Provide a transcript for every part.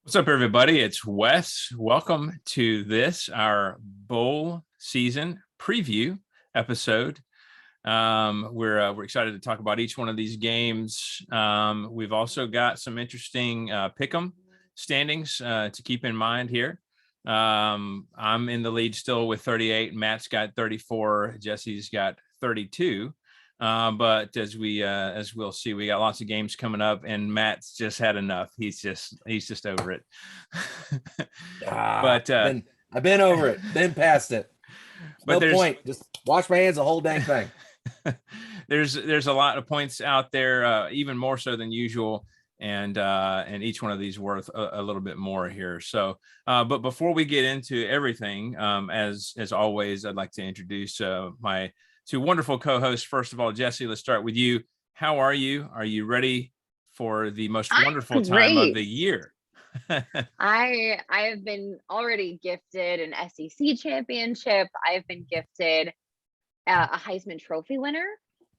What's up, everybody? It's Wes. Welcome to our bowl season preview episode. We're excited to talk about each one of these games. We've also got some interesting pick'em standings to keep in mind here. I'm in the lead still with 38. Matt's got 34. Jesse's got 32. But as we'll see, we got lots of games coming up, and Matt's just had enough. He's just over it. But I've been over it, been past it. But no point. Just wash my hands the whole dang thing. There's a lot of points out there, even more so than usual, and each one of these worth a little bit more here. So, but before we get into everything, as always, I'd like to introduce my two wonderful co-hosts. First of all, Jesse, let's start with you. How are you? Are you ready for the most wonderful time of the year? I have been already gifted an SEC championship. I've been gifted a Heisman Trophy winner.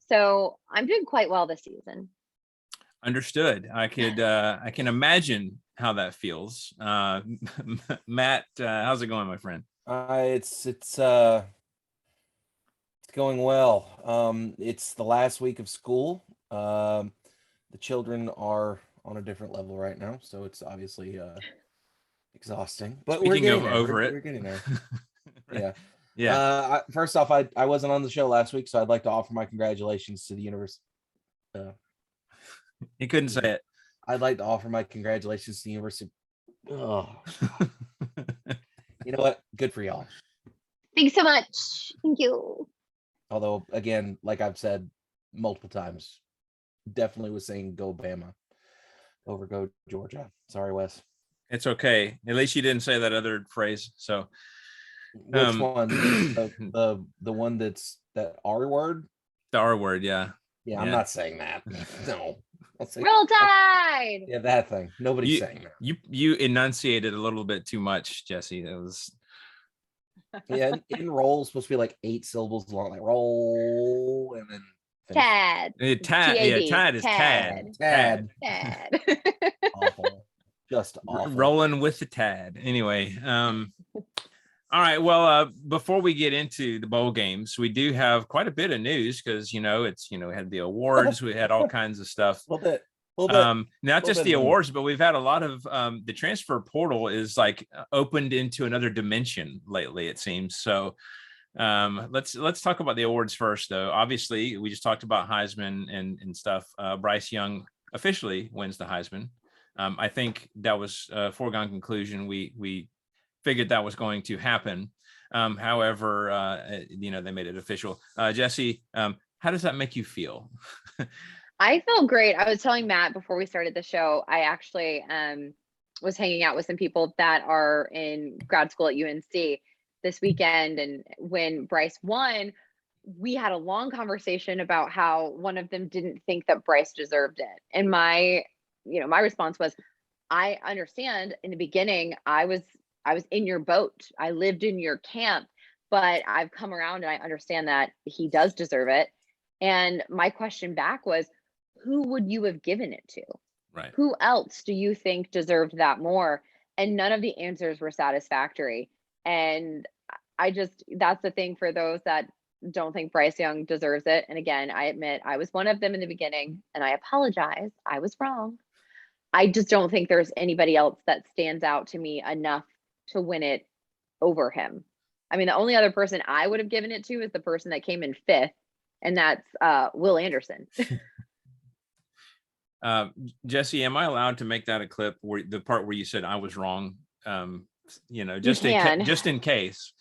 So I'm doing quite well this season. Understood. I can imagine how that feels. Matt, how's it going, my friend? It's going well. It's the last week of school. The children are on a different level right now, so it's obviously exhausting. But we're getting there. Yeah. Yeah. First off, I wasn't on the show last week, so I'd like to offer my congratulations to the university. You couldn't say it. I'd like to offer my congratulations to the university. Oh. You know what? Good for y'all. Thanks so much. Thank you. Although, again, like I've said multiple times, definitely was saying go Bama over go Georgia. Sorry, Wes. It's okay. At least you didn't say that other phrase. So, which one? the one that's that R word? The R word, yeah. Yeah, I'm not saying that. No. Roll Tide. Yeah, that thing. Nobody's saying that. You enunciated a little bit too much, Jesse. It was. Yeah, in roll supposed to be like 8 syllables long, like roll and then Tad. Tad. Yeah, Tad is Tad. Awful. Just awful. Rolling with the Tad. Anyway, all right. Well, before we get into the bowl games, we do have quite a bit of news because we had the awards, we had all kinds of stuff. A little bit. Not just the awards, but we've had a lot of the transfer portal is like opened into another dimension lately, it seems. So let's talk about the awards first, though. Obviously, we just talked about Heisman and stuff. Bryce Young officially wins the Heisman. I think that was a foregone conclusion. We figured that was going to happen. However, they made it official. Jesse, how does that make you feel? I feel great. I was telling Matt before we started the show, I actually was hanging out with some people that are in grad school at UNC this weekend. And when Bryce won, we had a long conversation about how one of them didn't think that Bryce deserved it. And my response was, I understand in the beginning, I was in your boat. I lived in your camp, but I've come around and I understand that he does deserve it. And my question back was, who would you have given it to? Right. Who else do you think deserved that more? And none of the answers were satisfactory. And that's the thing for those that don't think Bryce Young deserves it. And again, I admit I was one of them in the beginning and I apologize. I was wrong. I just don't think there's anybody else that stands out to me enough to win it over him. I mean, the only other person I would have given it to is the person that came in 5th, and that's Will Anderson. Jesse, am I allowed to make that a clip where the part where you said I was wrong? Just in case.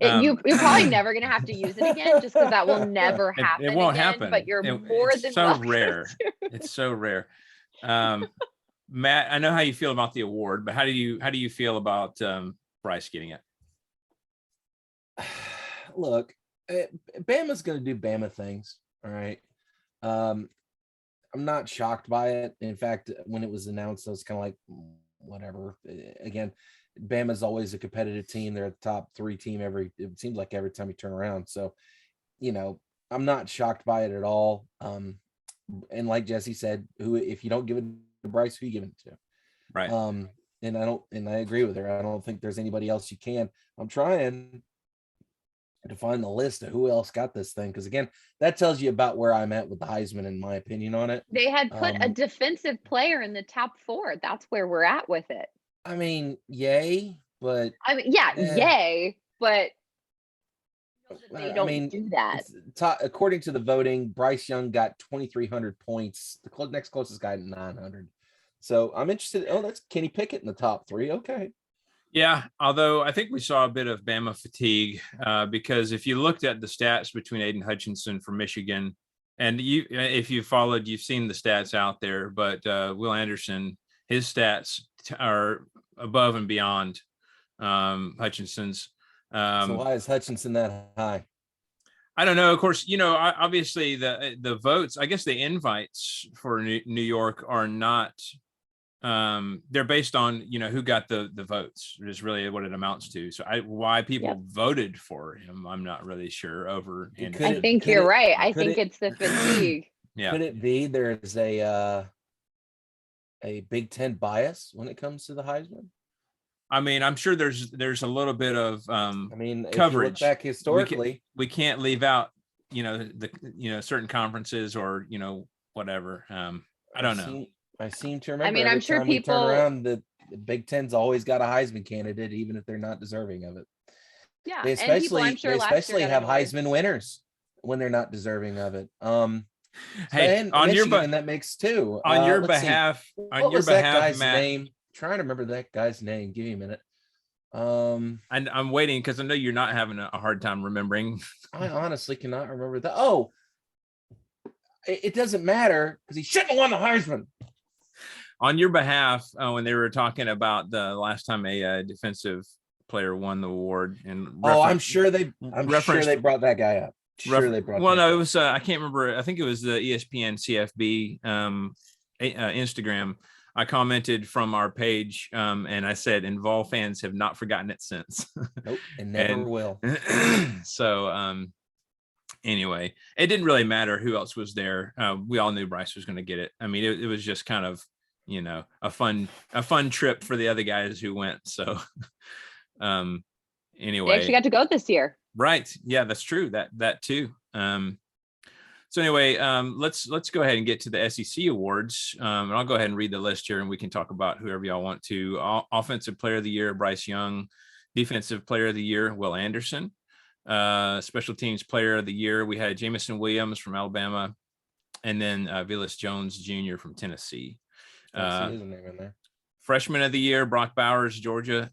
You're probably never going to have to use it again, just because that will never happen. It won't happen. But you're more than so welcome rare. It's so rare. Matt, I know how you feel about the award, but how do you feel about Bryce getting it? Look, Bama's going to do Bama things. All right. I'm not shocked by it. In fact, when it was announced, I was kind of like, whatever. Again, Bama's always a competitive team. They're a top 3 team it seems like every time you turn around. So, I'm not shocked by it at all. And like Jesse said, if you don't give it to Bryce, who you give it to? Right. and I agree with her. I don't think there's anybody else you can. I'm trying to find the list of who else got this thing, because again, that tells you about where I'm at with the Heisman in my opinion on it. They had put a defensive player in the top 4. That's where we're at with it. I mean, yay, but yay, but they don't do that. According to the voting, Bryce Young got 2,300 points. The next closest guy 900. So I'm interested. Oh, that's Kenny Pickett in the top 3. Okay. Yeah, although I think we saw a bit of Bama fatigue because if you looked at the stats between Aiden Hutchinson from Michigan, and if you followed, you've seen the stats out there, but Will Anderson, his stats are above and beyond Hutchinson's. So why is Hutchinson that high? I don't know. Of course, obviously the votes, I guess the invites for New York are not, they're based on, who got the votes is really what it amounts to. So why people voted for him, I'm not really sure over. I think you're right. I think it's the fatigue. Yeah. Could it be there's a Big Ten bias when it comes to the Heisman? I mean, I'm sure there's a little bit of coverage. If you look back historically, we can't leave out certain conferences or whatever. I don't know. I seem to remember. I mean, I'm sure people turn around, the Big Ten's always got a Heisman candidate, even if they're not deserving of it. Yeah, they especially have Heisman winners when they're not deserving of it. Hey, and on Michigan in that mix too. On your behalf, Matt. Name? Trying to remember that guy's name. Give me a minute. And I'm waiting because I know you're not having a hard time remembering. I honestly cannot remember that. Oh, it doesn't matter because he shouldn't have won the Heisman. On your behalf, when they were talking about the last time a defensive player won the award, and I'm sure they brought that guy up. It was I can't remember. I think it was the ESPN CFB Instagram. I commented from our page, and I said, and Vol fans have not forgotten it since. Nope, and never will. So, anyway, it didn't really matter who else was there. We all knew Bryce was going to get it. I mean, it was just kind of, a fun trip for the other guys who went. So, anyway, they actually got to go this year. Right? Yeah, that's true. That too. So anyway, let's go ahead and get to the SEC awards. And I'll go ahead and read the list here and we can talk about whoever y'all want to. Offensive Player of the Year, Bryce Young. Defensive Player of the Year, Will Anderson. Special Teams Player of the Year, we had Jamison Williams from Alabama. And then Velus Jones Jr. from Tennessee. Freshman of the Year, Brock Bowers, Georgia.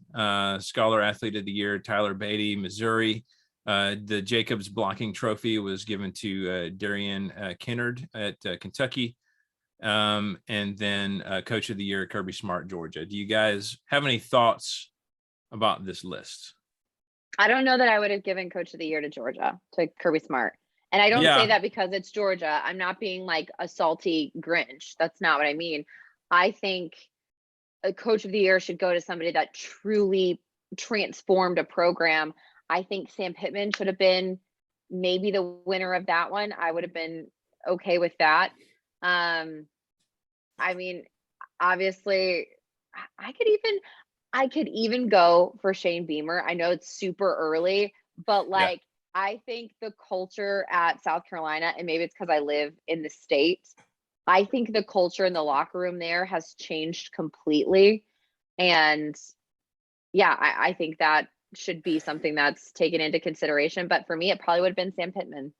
Scholar Athlete of the Year, Tyler Beatty, Missouri. The Jacobs blocking trophy was given to Darian Kennard at Kentucky. And then Coach of the Year, Kirby Smart, Georgia. Do you guys have any thoughts about this list? I don't know that I would have given Coach of the Year to Georgia, to Kirby Smart. And I don't say that because it's Georgia. I'm not being like a salty Grinch. That's not what I mean. I think a Coach of the Year should go to somebody that truly transformed a program. I think Sam Pittman should have been maybe the winner of that one. I would have been okay with that. I mean, obviously, I could even go for Shane Beamer. I know it's super early, but I think the culture at South Carolina, and maybe it's because I live in the state, I think the culture in the locker room there has changed completely. And I think that should be something that's taken into consideration. But for me, it probably would have been Sam Pittman.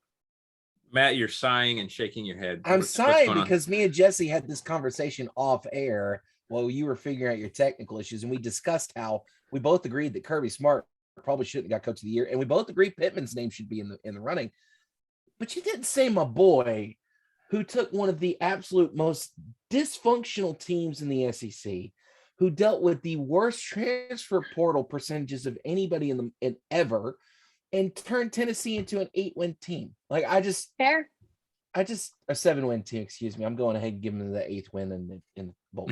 Matt, you're sighing and shaking your head. I'm sighing because me and Jesse had this conversation off air while you were figuring out your technical issues. And we discussed how we both agreed that Kirby Smart probably shouldn't have got Coach of the Year. And we both agreed Pittman's name should be in the running. But you didn't say my boy, who took one of the absolute most dysfunctional teams in the SEC, who dealt with the worst transfer portal percentages of anybody in ever, and turned Tennessee into an 8-win team. Like a 7-win team. Excuse me. I'm going ahead and giving them the 8th win in the bowl.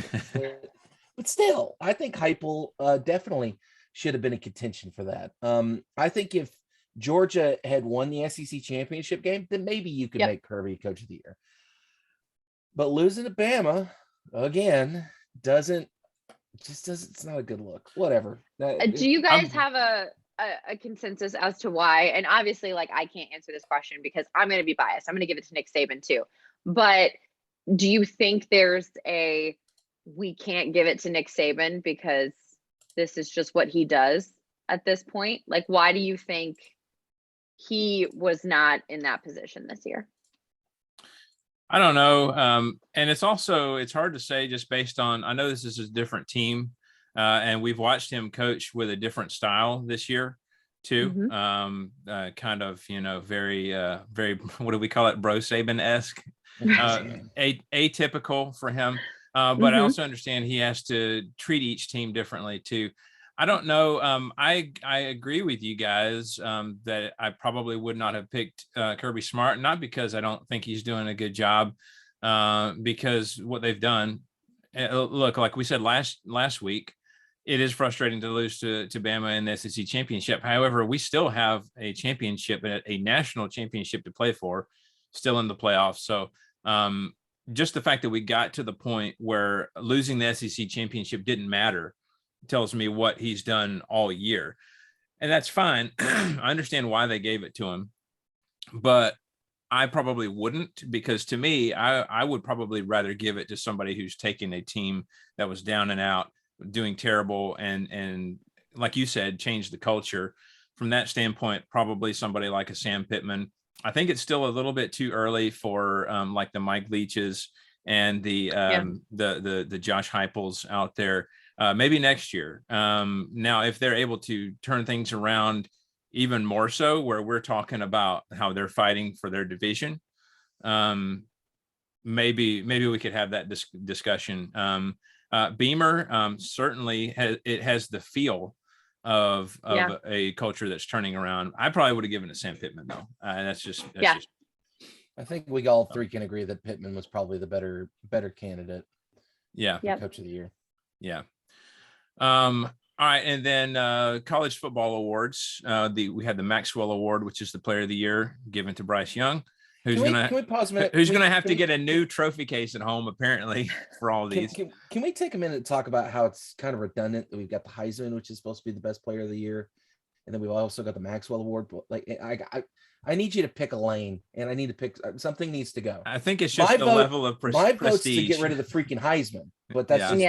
But still, I think Heupel definitely should have been in contention for that. I think if Georgia had won the SEC championship game, then maybe you could make Kirby Coach of the Year. But losing to Bama again doesn't It just doesn't. It's not a good look. Whatever. Do you guys have a consensus as to why? And obviously, like, I can't answer this question because I'm going to be biased. I'm going to give it to Nick Saban too. But do you think we can't give it to Nick Saban because this is just what he does at this point? Like, why do you think he was not in that position this year? I don't know. And it's hard to say just based on, I know this is a different team, and we've watched him coach with a different style this year too. Mm-hmm. Kind of, very, very, what do we call it? Bro Saban-esque, atypical for him. But I also understand he has to treat each team differently too. I don't know. I agree with you guys that I probably would not have picked Kirby Smart, not because I don't think he's doing a good job, because what they've done. Look, like we said last week, it is frustrating to lose to Bama in the SEC championship. However, we still have a championship, a national championship to play for, still in the playoffs. So just the fact that we got to the point where losing the SEC championship didn't matter tells me what he's done all year. And that's fine. I understand why they gave it to him, but I probably wouldn't, because to me, I would probably rather give it to somebody who's taking a team that was down and out, doing terrible, and like you said, change the culture. From that standpoint, probably somebody like a Sam Pittman. I think it's still a little bit too early for like the Mike Leaches and the Josh Heupels out there. Maybe next year. Now, if they're able to turn things around even more so, where we're talking about how they're fighting for their division, maybe we could have that discussion. Beamer certainly has the feel of a culture that's turning around. I probably would have given it to Sam Pittman though. That's just I think we all three can agree that Pittman was probably the better candidate. Yeah. Coach of the year. Yeah. All right, and then college football awards. We had the Maxwell Award, which is the Player of the Year, given to Bryce Young, who's gonna have to get a new trophy case at home apparently for all these. Can we take a minute to talk about how it's kind of redundant that we've got the Heisman, which is supposed to be the best Player of the Year, and then we've also got the Maxwell Award. But like, I need you to pick a lane, and I need to pick something. Needs to go. I think it's just level of prestige. My vote's to get rid of the freaking Heisman, but that's just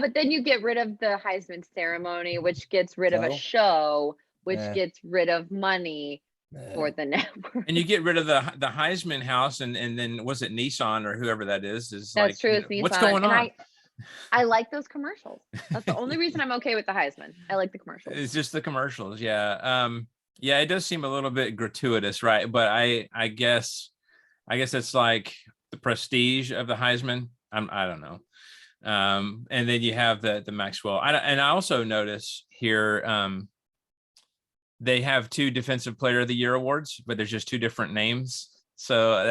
but then you get rid of the Heisman ceremony, which gets rid of a show, which gets rid of money for the network. And you get rid of the Heisman house, and then was it Nissan or whoever that is? That's like, true. It's Nissan. What's going on? I like those commercials. That's the only reason I'm okay with the Heisman. I like the commercials. It's just the commercials. Yeah. It does seem a little bit gratuitous, right? But I guess it's like the prestige of the Heisman. I don't know. And then you have the Maxwell. I also notice here they have 2 Defensive Player of the Year awards, but there's just 2 different names. So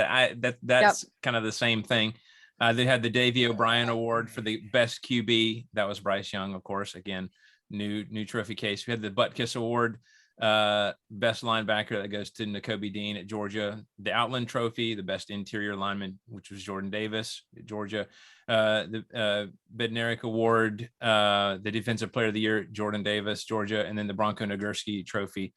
that's kind of the same thing. They had the Davey O'Brien Award for the best QB. That was Bryce Young, of course. Again, new trophy case. We had the Butkus Award, best linebacker, that goes to Nakobe Dean at Georgia. The Outland Trophy, the best interior lineman, which was Jordan Davis at Georgia. The Bednarik Award, the Defensive Player of the Year, Jordan Davis, Georgia. And then the Bronco Nagurski Trophy,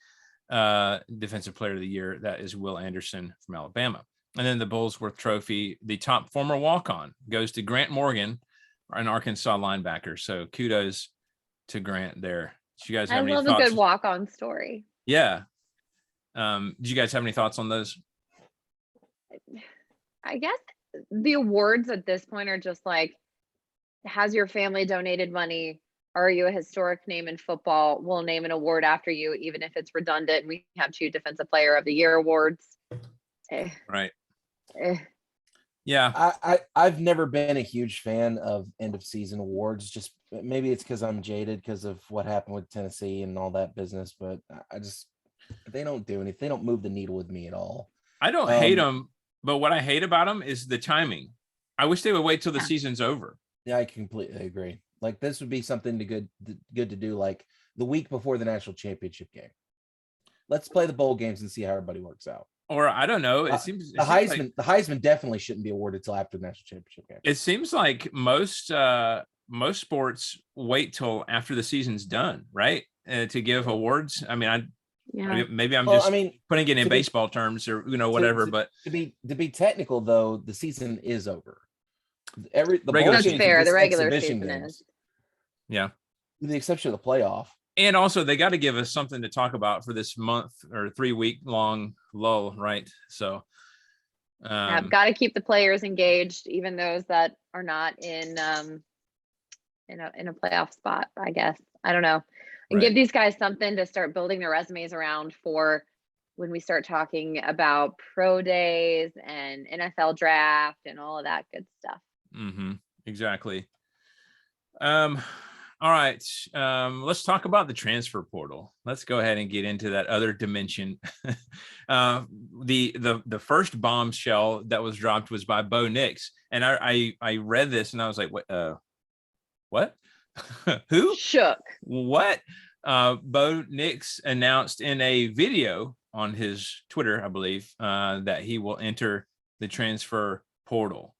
Defensive Player of the Year, that is Will Anderson from Alabama. And then the Bullsworth Trophy, the top former walk-on, goes to Grant Morgan, an Arkansas linebacker. So kudos to Grant there. Did you guys have any thoughts? I love a good walk-on story. Yeah. Did you guys have any thoughts on those? I guess the awards at this point are just like, has your family donated money? Are you a historic name in football? We'll name an award after you, even if it's redundant. We have 2 Defensive Player of the Year awards. Right. Yeah. I've never been a huge fan of end of season awards. Just maybe it's because I'm jaded because of what happened with Tennessee and all that business, but they don't do anything. They don't move the needle with me at all. I don't hate them, but what I hate about them is the timing. I wish they would wait till the season's over. Yeah, I completely agree. Like, this would be something good to do, like the week before the national championship game. Let's play the bowl games and see how everybody works out. or I don't know. It seems like, the Heisman definitely shouldn't be awarded till after the national championship game. it seems like most sports wait till after the season's done, right? To give awards. I mean, maybe I'm just putting it in baseball terms or whatever. But to be technical though, the season is over. The That's fair. The regular season is. Yeah. With the exception of the playoff. And also they got to give us something to talk about for this month or 3-week long lull, right? So I've got to keep the players engaged, even those that are not in a playoff spot, I guess. I don't know. And give these guys something to start building their resumes around for when we start talking about pro days and NFL draft and all of that good stuff. Mm-hmm. Exactly. All right. Let's talk about the transfer portal. Let's go ahead and get into that other dimension. The first bombshell that was dropped was by Bo Nix. And I read this and I was like, what? Who? Shook. What? Bo Nix announced in a video on his Twitter, I believe, that he will enter the transfer portal.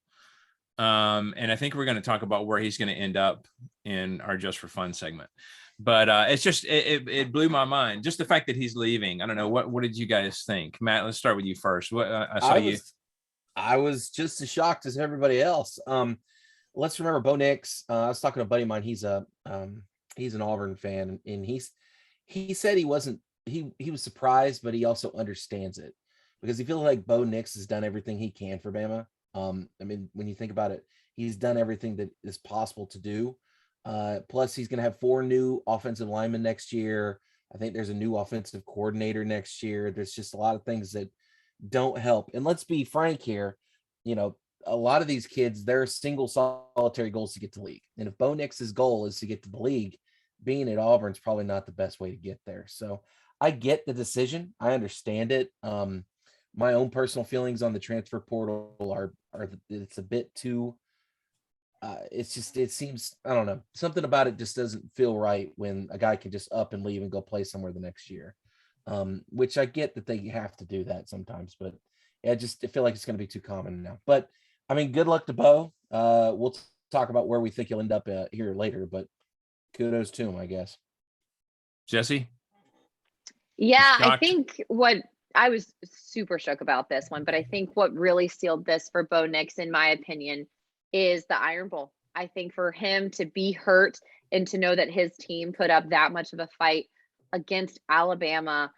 And I think we're going to talk about where he's going to end up in our Just for Fun segment. But it's just it blew my mind. Just the fact that he's leaving. I don't know. What did you guys think? Matt, let's start with you first. What I was just as shocked as everybody else. Let's remember Bo Nix. I was talking to a buddy of mine. He's an Auburn fan, and he said he was surprised, but he also understands it because he feels like Bo Nix has done everything he can for Bama. I mean, when you think about it, he's done everything that is possible to do. Plus, he's going to have 4 new offensive linemen next year. I think there's a new offensive coordinator next year. There's just a lot of things that don't help. And let's be frank here, a lot of these kids, their single solitary goals to get to league. And if Bo Nix's goal is to get to the league, being at Auburn is probably not the best way to get there. So I get the decision. I understand it. My own personal feelings on the transfer portal are it's a bit too, it seems, I don't know, something about it just doesn't feel right when a guy can just up and leave and go play somewhere the next year. Which I get that they have to do that sometimes, but I feel like it's going to be too common now. But I mean, good luck to Bo. We'll talk about where we think he'll end up here later, but kudos to him, I guess. Jesse? Yeah, I think I was super shook about this one, but I think what really sealed this for Bo Nix, in my opinion, is the Iron Bowl. I think for him to be hurt and to know that his team put up that much of a fight against Alabama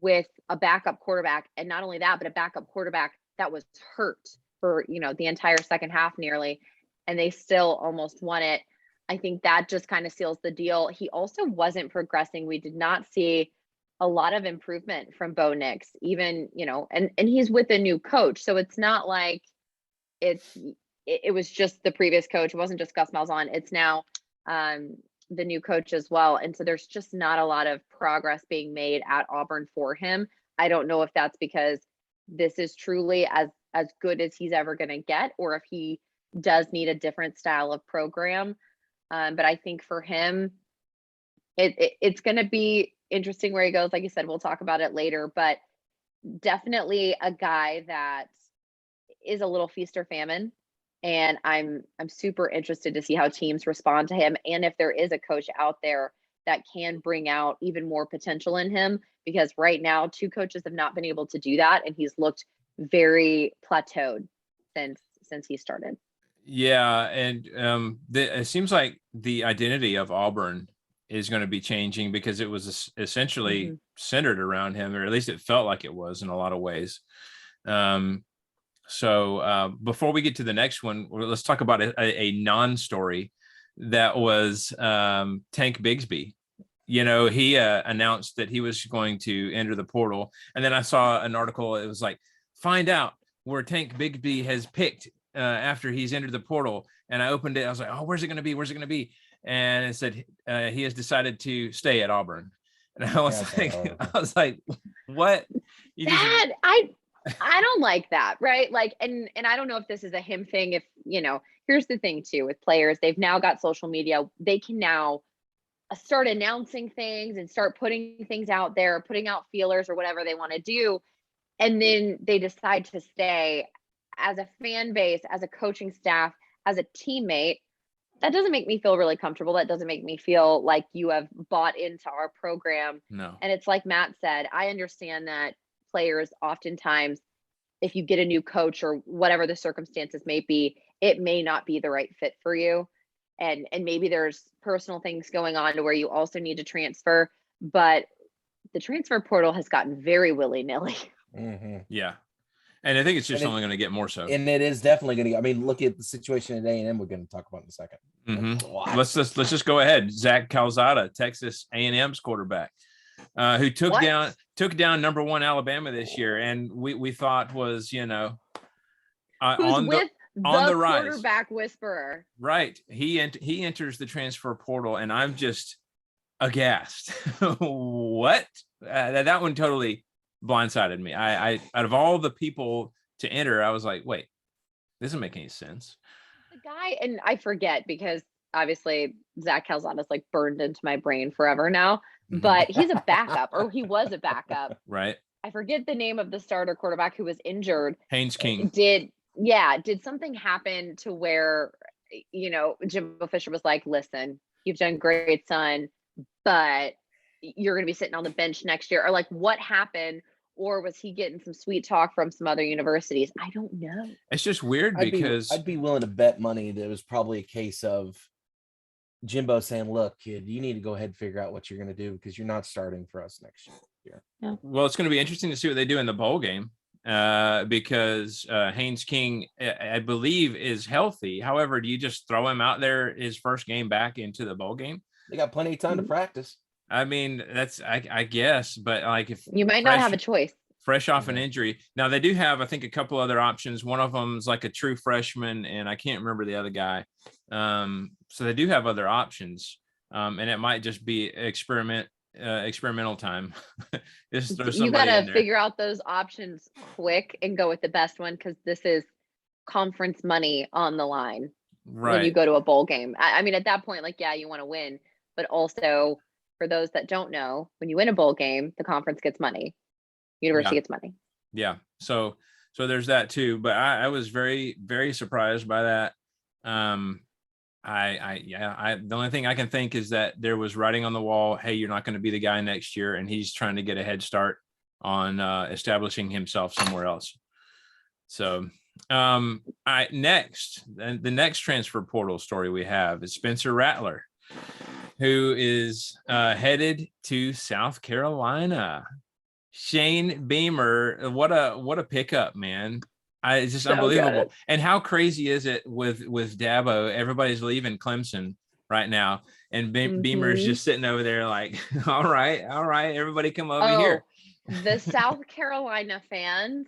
with a backup quarterback, and not only that, but a backup quarterback that was hurt for, the entire second half nearly, and they still almost won it. I think that just kind of seals the deal. He also wasn't progressing. We did not see a lot of improvement from Bo Nix, even, and he's with a new coach. So it's not like it was just the previous coach. It wasn't just Gus Malzahn. It's now the new coach as well. And so there's just not a lot of progress being made at Auburn for him. I don't know if that's because this is truly as good as he's ever going to get, or if he does need a different style of program. But I think for him, it's going to be interesting where he goes. Like you said, we'll talk about it later, but definitely a guy that is a little feast or famine. And I'm super interested to see how teams respond to him, and if there is a coach out there that can bring out even more potential in him, because right now 2 coaches have not been able to do that, and he's looked very plateaued since he started. Yeah, and it seems like the identity of Auburn is going to be changing because it was essentially centered around him, or at least it felt like it was in a lot of ways. So before we get to the next one, let's talk about a non-story that was Tank Bigsby. He announced that he was going to enter the portal. And then I saw an article. It was like, find out where Tank Bigsby has picked after he's entered the portal. And I opened it. I was like, oh, where's it going to be? Where's it going to be? And it said he has decided to stay at Auburn. And I was like, what? Dad, I don't like that, right? Like, and I don't know if this is a him thing. If, here's the thing too, with players, they've now got social media. They can now start announcing things and start putting things out there, putting out feelers or whatever they want to do. and then they decide to stay. As a fan base, as a coaching staff, as a teammate, that doesn't make me feel really comfortable. That doesn't make me feel like you have bought into our program. No. And it's like Matt said, I understand that players oftentimes, if you get a new coach or whatever the circumstances may be, it may not be the right fit for you. And maybe there's personal things going on to where you also need to transfer. But the transfer portal has gotten very willy-nilly. Mm-hmm. Yeah. And I think it's just only going to get more so. And it is definitely going to. I mean, look at the situation at A&M. We're going to talk about in a second. Mm-hmm. Let's just go ahead. Zach Calzada, Texas A&M's quarterback, who took down #1 Alabama this year, and we thought was on the rise. Quarterback whisperer. Right. He enters the transfer portal, and I'm just aghast. What? That one totally blindsided me. I out of all the people to enter, I was like, wait, this doesn't make any sense. The guy, and I forget because obviously Zach Calzada's like burned into my brain forever now, but he's a backup, or he was a backup. Right. I forget the name of the starter quarterback who was injured. Haynes King. Did something happen to where, Jimbo Fisher was like, listen, you've done great, son, but you're going to be sitting on the bench next year, or like what happened? Or was he getting some sweet talk from some other universities? I don't know. It's just weird because I'd be willing to bet money that it was probably a case of Jimbo saying, look, kid, you need to go ahead and figure out what you're going to do because you're not starting for us next year. Yeah. Well, it's going to be interesting to see what they do in the bowl game because Haynes King, I believe, is healthy. However, do you just throw him out there his first game back into the bowl game? They got plenty of time to practice. I mean, that's I guess, but like if you might not have a choice. Fresh off an injury. Now they do have, I think, a couple other options. One of them is like a true freshman, and I can't remember the other guy. So they do have other options, and it might just be experimental time. You got to figure out those options quick and go with the best one because this is conference money on the line when you go to a bowl game. I mean, at that point, like, yeah, you want to win, but also for those that don't know, when you win a bowl game, the conference gets money. University gets money. Yeah. So there's that too. But I was very, very surprised by that. The only thing I can think is that there was writing on the wall, hey, you're not going to be the guy next year. And he's trying to get a head start on establishing himself somewhere else. So the next transfer portal story we have is Spencer Rattler, who is headed to South Carolina. Shane Beamer, what a pickup, man. It's just unbelievable. Good. And how crazy is it with Dabo? Everybody's leaving Clemson right now. And Beamer's just sitting over there like, all right, everybody come over here. The South Carolina fans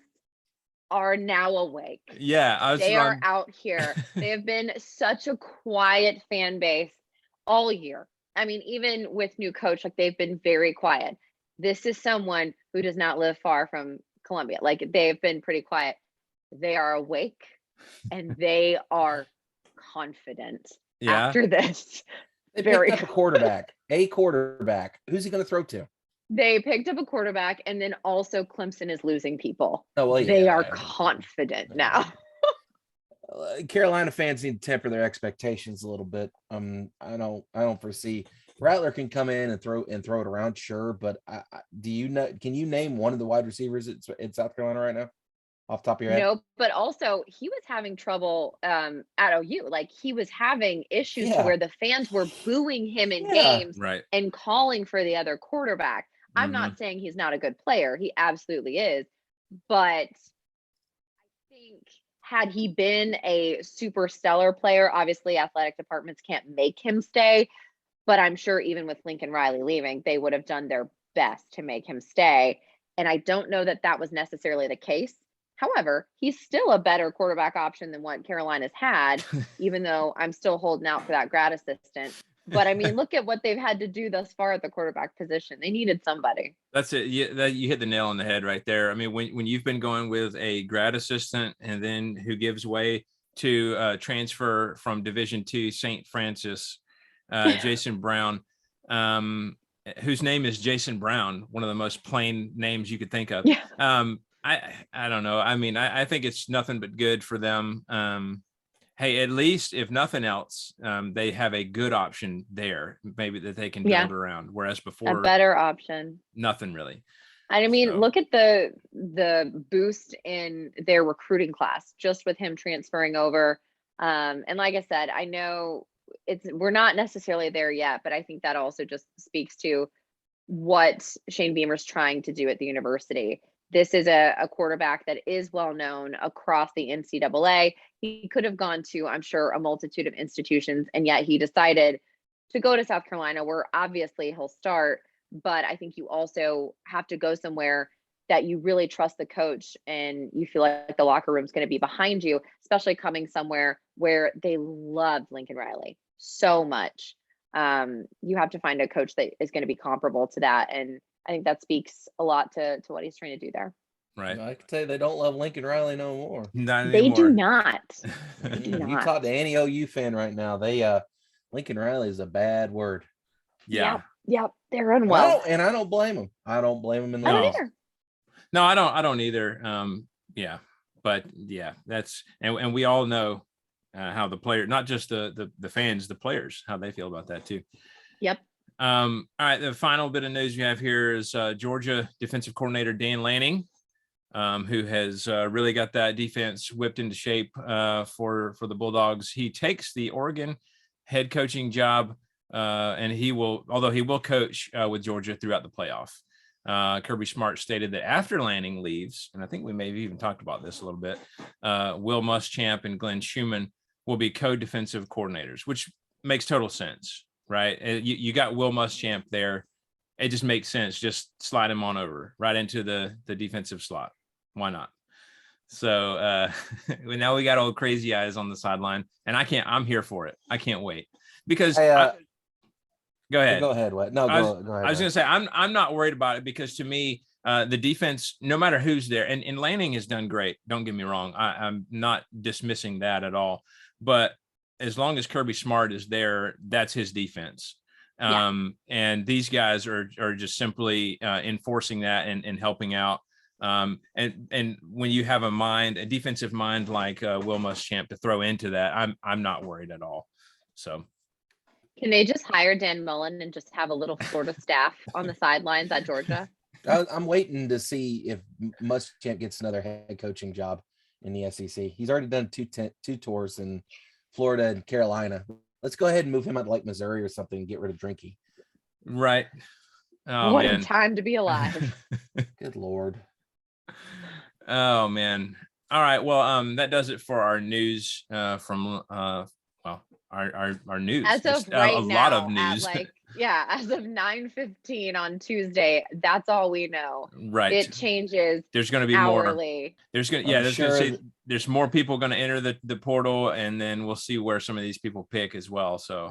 are now awake. Yeah. They are out here. They have been such a quiet fan base all year. I mean, even with new coach, like they've been very quiet. This is someone who does not live far from Columbia. Like they've been pretty quiet. They are awake and they are confident after this. They picked up a quarterback. Who's he going to throw to? They picked up a quarterback, and then also Clemson is losing people. Oh, well, they are confident now. Carolina fans need to temper their expectations a little bit. I don't foresee Rattler can come in and throw it around, sure, but can you name one of the wide receivers in South Carolina right now off the top of your head? No, but also he was having trouble at OU. Like he was having issues to where the fans were booing him in games and calling for the other quarterback. I'm not saying he's not a good player. He absolutely is. But I think had he been a super stellar player, obviously athletic departments can't make him stay. But I'm sure even with Lincoln Riley leaving, they would have done their best to make him stay. And I don't know that was necessarily the case. However, he's still a better quarterback option than what Carolina's had, even though I'm still holding out for that grad assistant. But I mean, look at what they've had to do thus far at the quarterback position. They needed somebody. That's it. You hit the nail on the head right there. I mean, when you've been going with a grad assistant and then who gives way to transfer from Division II St. Francis, Jason Brown, whose name is Jason Brown, one of the most plain names you could think of. Yeah. I don't know. I mean, I think it's nothing but good for them. Hey, at least if nothing else, they have a good option there, maybe that they can build around. Whereas A before, better option. nothing really. I mean, So, look at the boost in their recruiting class just with him transferring over. And like I said, I know we're not necessarily there yet, but I think that also just speaks to what Shane Beamer's trying to do at the university. This is a quarterback that is well known across the NCAA. He could have gone to, I'm sure, a multitude of institutions, and yet he decided to go to South Carolina, where obviously he'll start. But I think you also have to go somewhere that you really trust the coach and you feel like the locker room's going to be behind you, especially coming somewhere where they loved Lincoln Riley so much. You have to find a coach that is going to be comparable to that. And I think that speaks a lot to what he's trying to do there. right. I can tell you they don't love Lincoln Riley no more. Not They anymore. do not. They do You not. talk to any OU fan right now, they Lincoln Riley is a bad word. Yeah. Yep. They're unwell. And I don't blame them. I don't blame them in the I don't least. either. No, I don't either. Yeah, but yeah, that's and we all know how the player, not just the fans, the players, how they feel about that too. Yep. All right, the final bit of news we have here is Georgia defensive coordinator Dan Lanning, who has really got that defense whipped into shape for the Bulldogs. He takes the Oregon head coaching job, and he will coach with Georgia throughout the playoff. Kirby Smart stated that after Lanning leaves, and I think we may have even talked about this a little bit, Will Muschamp and Glenn Schumann will be co-defensive coordinators, which makes total sense, right? You got Will Muschamp there. It just makes sense. Just slide him on over right into the defensive slot. Why not? So now we got old crazy eyes on the sideline, and I'm here for it. I can't wait because go ahead. Go ahead. What? No, go ahead. I was going to say, I'm not worried about it because to me, the defense, no matter who's there, and Lanning has done great. Don't get me wrong. I'm not dismissing that at all. But as long as Kirby Smart is there, that's his defense. And these guys are just simply enforcing that and helping out. And when you have a defensive mind like Will Muschamp to throw into that, I'm not worried at all. So. Can they just hire Dan Mullen and just have a little Florida staff on the sidelines at Georgia? I'm waiting to see if Muschamp gets another head coaching job in the SEC. He's already done two tours in Florida and Carolina. Let's go ahead and move him out to like Missouri or something and get rid of Drinky. Right. Oh, what man. a time to be alive. Good Lord. Oh, man. All right. Well, that does it for our news from our news. As There's of right a now, lot of news. as of 9:15 on Tuesday, that's all we know. Right. It changes. There's going to be hourly. more. There's more people going to enter the portal, and then we'll see where some of these people pick as well. So.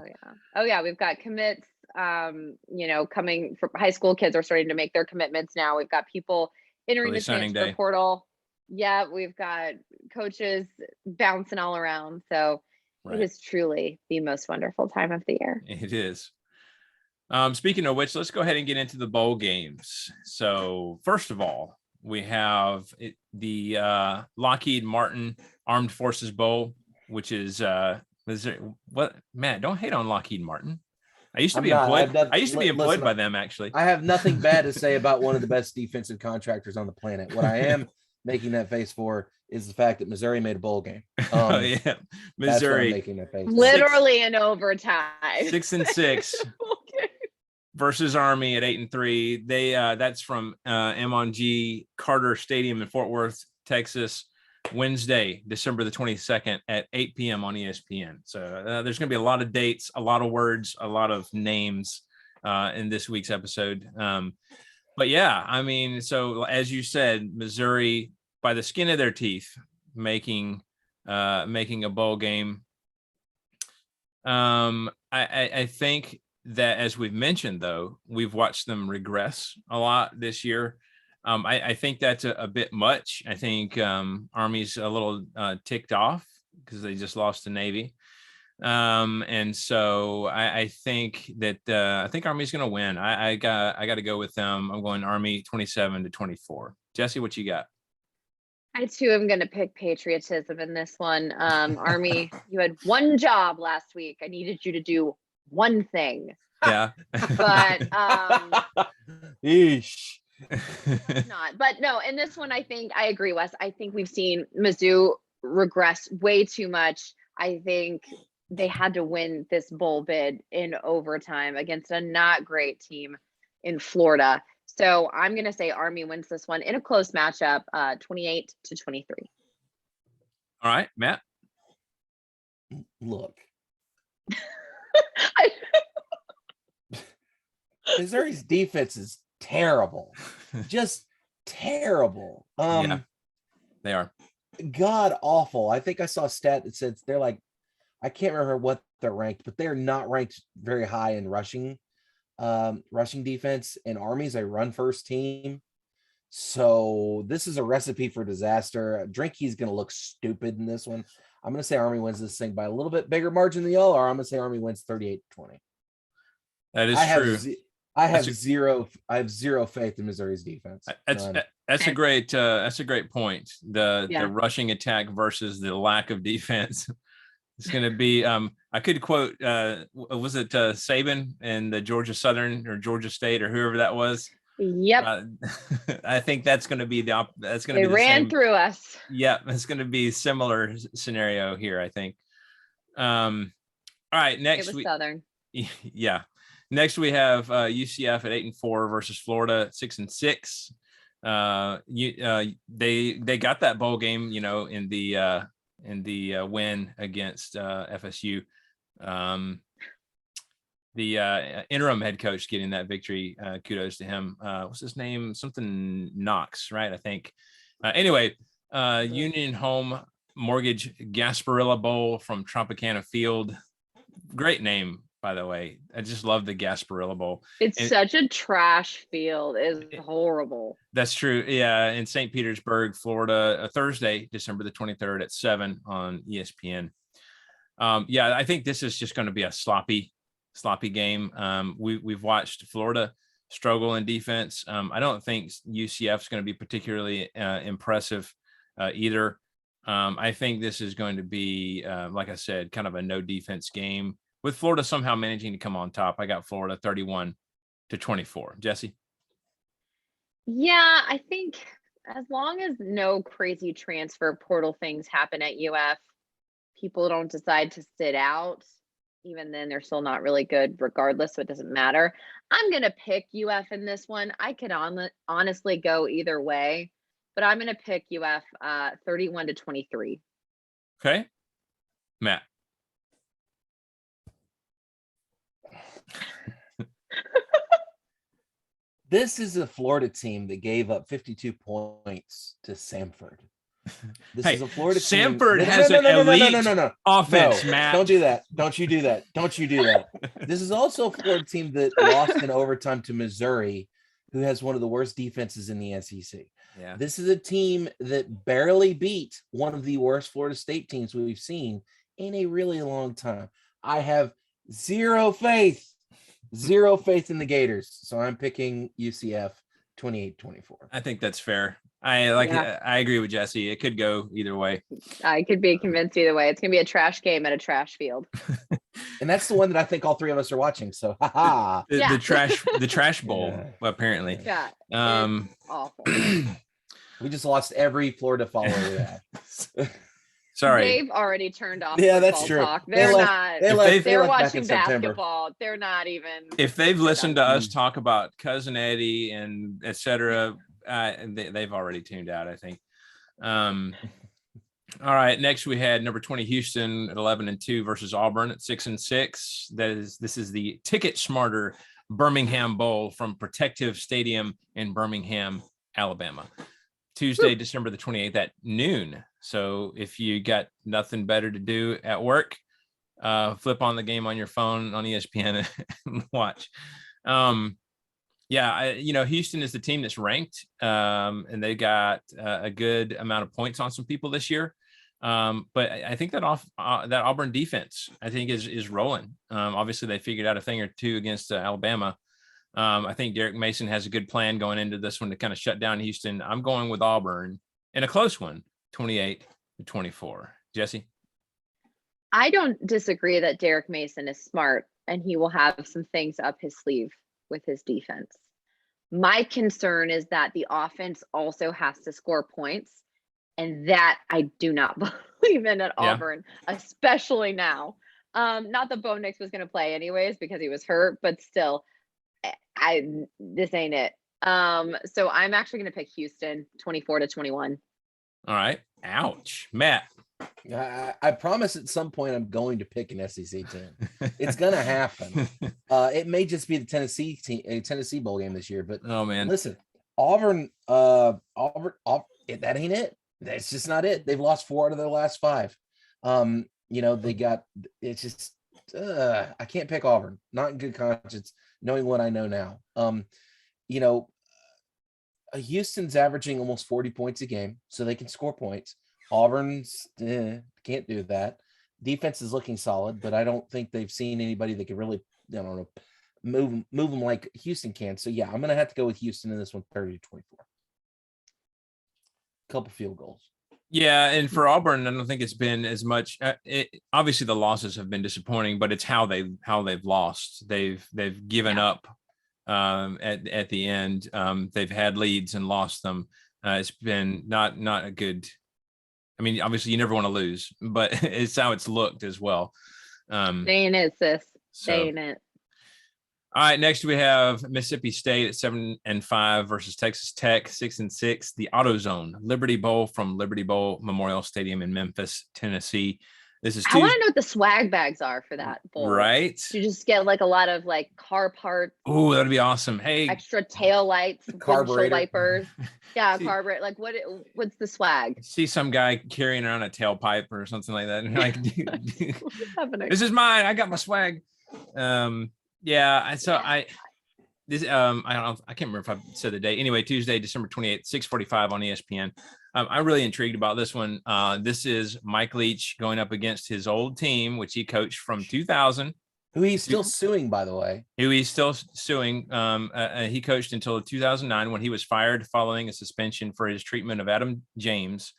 Oh yeah. We've got commits. Coming from high school kids are starting to make their commitments now. We've got people entering the transfer portal. Yeah, we've got coaches bouncing all around. So. Right. It is truly the most wonderful time of the year. It is. Speaking of which, let's go ahead and get into the bowl games. So first of all, we have the Lockheed Martin Armed Forces Bowl, which is what? Matt, don't hate on Lockheed Martin. I used to be employed. I used to be employed by them, actually. I have nothing bad to say about one of the best defensive contractors on the planet. What I am making that face for is the fact that Missouri made a bowl game. Missouri making that face. Literally in overtime. 6-6 versus Army at 8-3. They that's from M&G Carter Stadium in Fort Worth, Texas, Wednesday, December the 22nd at 8 p.m. on ESPN. So there's going to be a lot of dates, a lot of words, a lot of names in this week's episode. But yeah, I mean, so as you said, Missouri by the skin of their teeth making a bowl game. I think that as we've mentioned, though, we've watched them regress a lot this year. I think that's a bit much. I think Army's a little ticked off because they just lost to Navy. And so I think that Army's going to win. I got to go with them. I'm going Army 27-24. Jesse, what you got? I too am going to pick patriotism in this one. Army, you had one job last week. I needed you to do one thing. Yeah. But Eesh. not. But no, in this one, I think I agree, Wes. I think we've seen Mizzou regress way too much. I think they had to win this bowl bid in overtime against a not great team in Florida. So I'm going to say Army wins this one in a close matchup, 28-23. All right, Matt. Look. Missouri's defense is terrible. Just terrible. Yeah, they are. God awful. I think I saw a stat that says they're like, I can't remember what they're ranked, but they're not ranked very high in rushing defense, and Army's a run first team. So this is a recipe for disaster. Drinky's going to look stupid in this one. I'm going to say Army wins this thing by a little bit bigger margin than y'all, or I'm going to say Army wins 38-20. That is true. I have zero faith in Missouri's defense. That's a great point. The rushing attack versus the lack of defense. It's going to be, I could quote, was it Saban and the Georgia Southern or Georgia State or whoever that was? Yep. I think that's going to be they ran through us. Yeah, it's going to be similar scenario here, I think. All right, next week. Southern. Yeah. Next we have UCF at 8-4 versus Florida 6-6. They got that bowl game, in the win against FSU. The interim head coach getting that victory. Kudos to him. What's his name? Something Knox, right? I think. Anyway, Union Home Mortgage Gasparilla Bowl from Tropicana Field. Great name, by the way. I just love the Gasparilla Bowl. It's such a trash field. It's horrible. That's true. Yeah, in St. Petersburg, Florida, Thursday, December the 23rd at 7 on ESPN. I think this is just going to be a sloppy game. We've watched Florida struggle in defense. I don't think UCF is going to be particularly impressive either. I think this is going to be, like I said, kind of a no defense game with Florida somehow managing to come on top. I got Florida 31-24. Jesse? Yeah, I think as long as no crazy transfer portal things happen at UF, people don't decide to sit out. Even then, they're still not really good regardless, so it doesn't matter. I'm going to pick UF in this one. I could honestly go either way, but I'm going to pick UF 31-23. Okay. Matt? This is a Florida team that gave up 52 points to Samford. This is a Florida team. Samford has an elite offense, Matt. Don't do that. Don't you do that. Don't you do that. This is also a Florida team that lost in overtime to Missouri, who has one of the worst defenses in the SEC. Yeah. This is a team that barely beat one of the worst Florida State teams we've seen in a really long time. I have zero faith in the Gators. So I'm picking UCF 28-24. I think that's fair. I agree with Jesse. It could go either way. I could be convinced either way. It's going to be a trash game at a trash field. And that's the one that I think all three of us are watching. So, the trash bowl, apparently. Yeah. Awful. We just lost every Florida follower we had. Sorry. They've already turned off. Yeah, that's true. Talk. They're They're watching basketball. They're not even. If they've listened to us talk about Cousin Eddie and etc., they've already tuned out, I think. All right. Next, we had number 20 Houston at 11-2 versus Auburn at 6-6. This is the Ticket Smarter Birmingham Bowl from Protective Stadium in Birmingham, Alabama. Tuesday, December the 28th at noon. So if you got nothing better to do at work, flip on the game on your phone on ESPN and watch. Houston is the team that's ranked, and they got a good amount of points on some people this year. But I think that Auburn defense, I think, is rolling. Obviously, they figured out a thing or two against Alabama. I think Derek Mason has a good plan going into this one to kind of shut down Houston. I'm going with Auburn. in a close one, 28-24. Jesse? I don't disagree that Derek Mason is smart and he will have some things up his sleeve with his defense. My concern is that the offense also has to score points, and that I do not believe in at Auburn, especially now. Not that Bo Nix was going to play anyways because he was hurt, but still, this ain't it. So I'm actually going to pick Houston 24-21. All right. Ouch. Matt? I promise at some point I'm going to pick an SEC team. It's gonna happen. It may just be the Tennessee team, a Tennessee bowl game this year. But oh man, listen, Auburn, that ain't it. That's just not it. They've lost 4 out of their last 5. They got. It's just I can't pick Auburn. Not in good conscience, knowing what I know now. Houston's averaging almost 40 points a game, so they can score points. Auburn's can't do that. Defense is looking solid, but I don't think they've seen anybody that can really, move them like Houston can. So yeah, I'm gonna have to go with Houston in this one, 30-24. Couple field goals. Yeah, and for Auburn, I don't think it's been as much. Obviously, the losses have been disappointing, but it's how they've lost. They've given up at the end. They've had leads and lost them. It's been not a good. I mean, obviously, you never want to lose, but it's how it's looked as well. Saying it, sis. Saying it. All right, next we have Mississippi State at 7-5 versus Texas Tech 6-6. The AutoZone Liberty Bowl from Liberty Bowl Memorial Stadium in Memphis, Tennessee. This is. I want to know what the swag bags are for that bowl. Right. You just get like a lot of like car parts. Oh, that'd be awesome. Hey, extra tail lights, windshield wipers. Yeah, carburetor. Like what's the swag? See some guy carrying around a tailpipe or something like that, and you're like, What's happening? This is mine. I got my swag. Yeah. So I don't know. I can't remember if I said the date. Anyway, Tuesday, December 28th, 6:45 on ESPN. I'm really intrigued about this one. This is Mike Leach going up against his old team, which he coached from 2000. Who he's still suing, by the way. Who he's still suing. He coached until 2009 when he was fired following a suspension for his treatment of Adam James,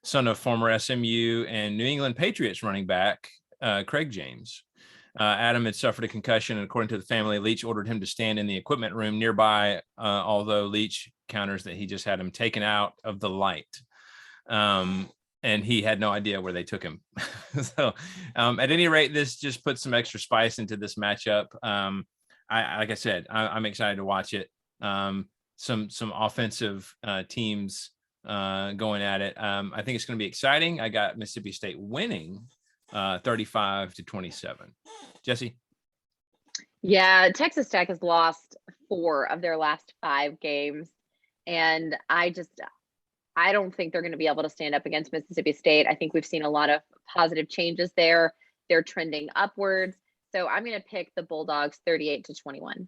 son of former SMU and New England Patriots running back Craig James. Adam had suffered a concussion, and according to the family, Leach ordered him to stand in the equipment room nearby, although Leach counters that he just had him taken out of the light. And he had no idea where they took him. So at any rate, this just puts some extra spice into this matchup. Like I said, I'm excited to watch it. Some offensive teams going at it. I think it's going to be exciting. I got Mississippi State winning 35-27. Jesse? Yeah, Texas Tech has lost 4 of their last 5 games. And I don't think they're going to be able to stand up against Mississippi State. I think we've seen a lot of positive changes there. They're trending upwards. So I'm going to pick the Bulldogs 38-21.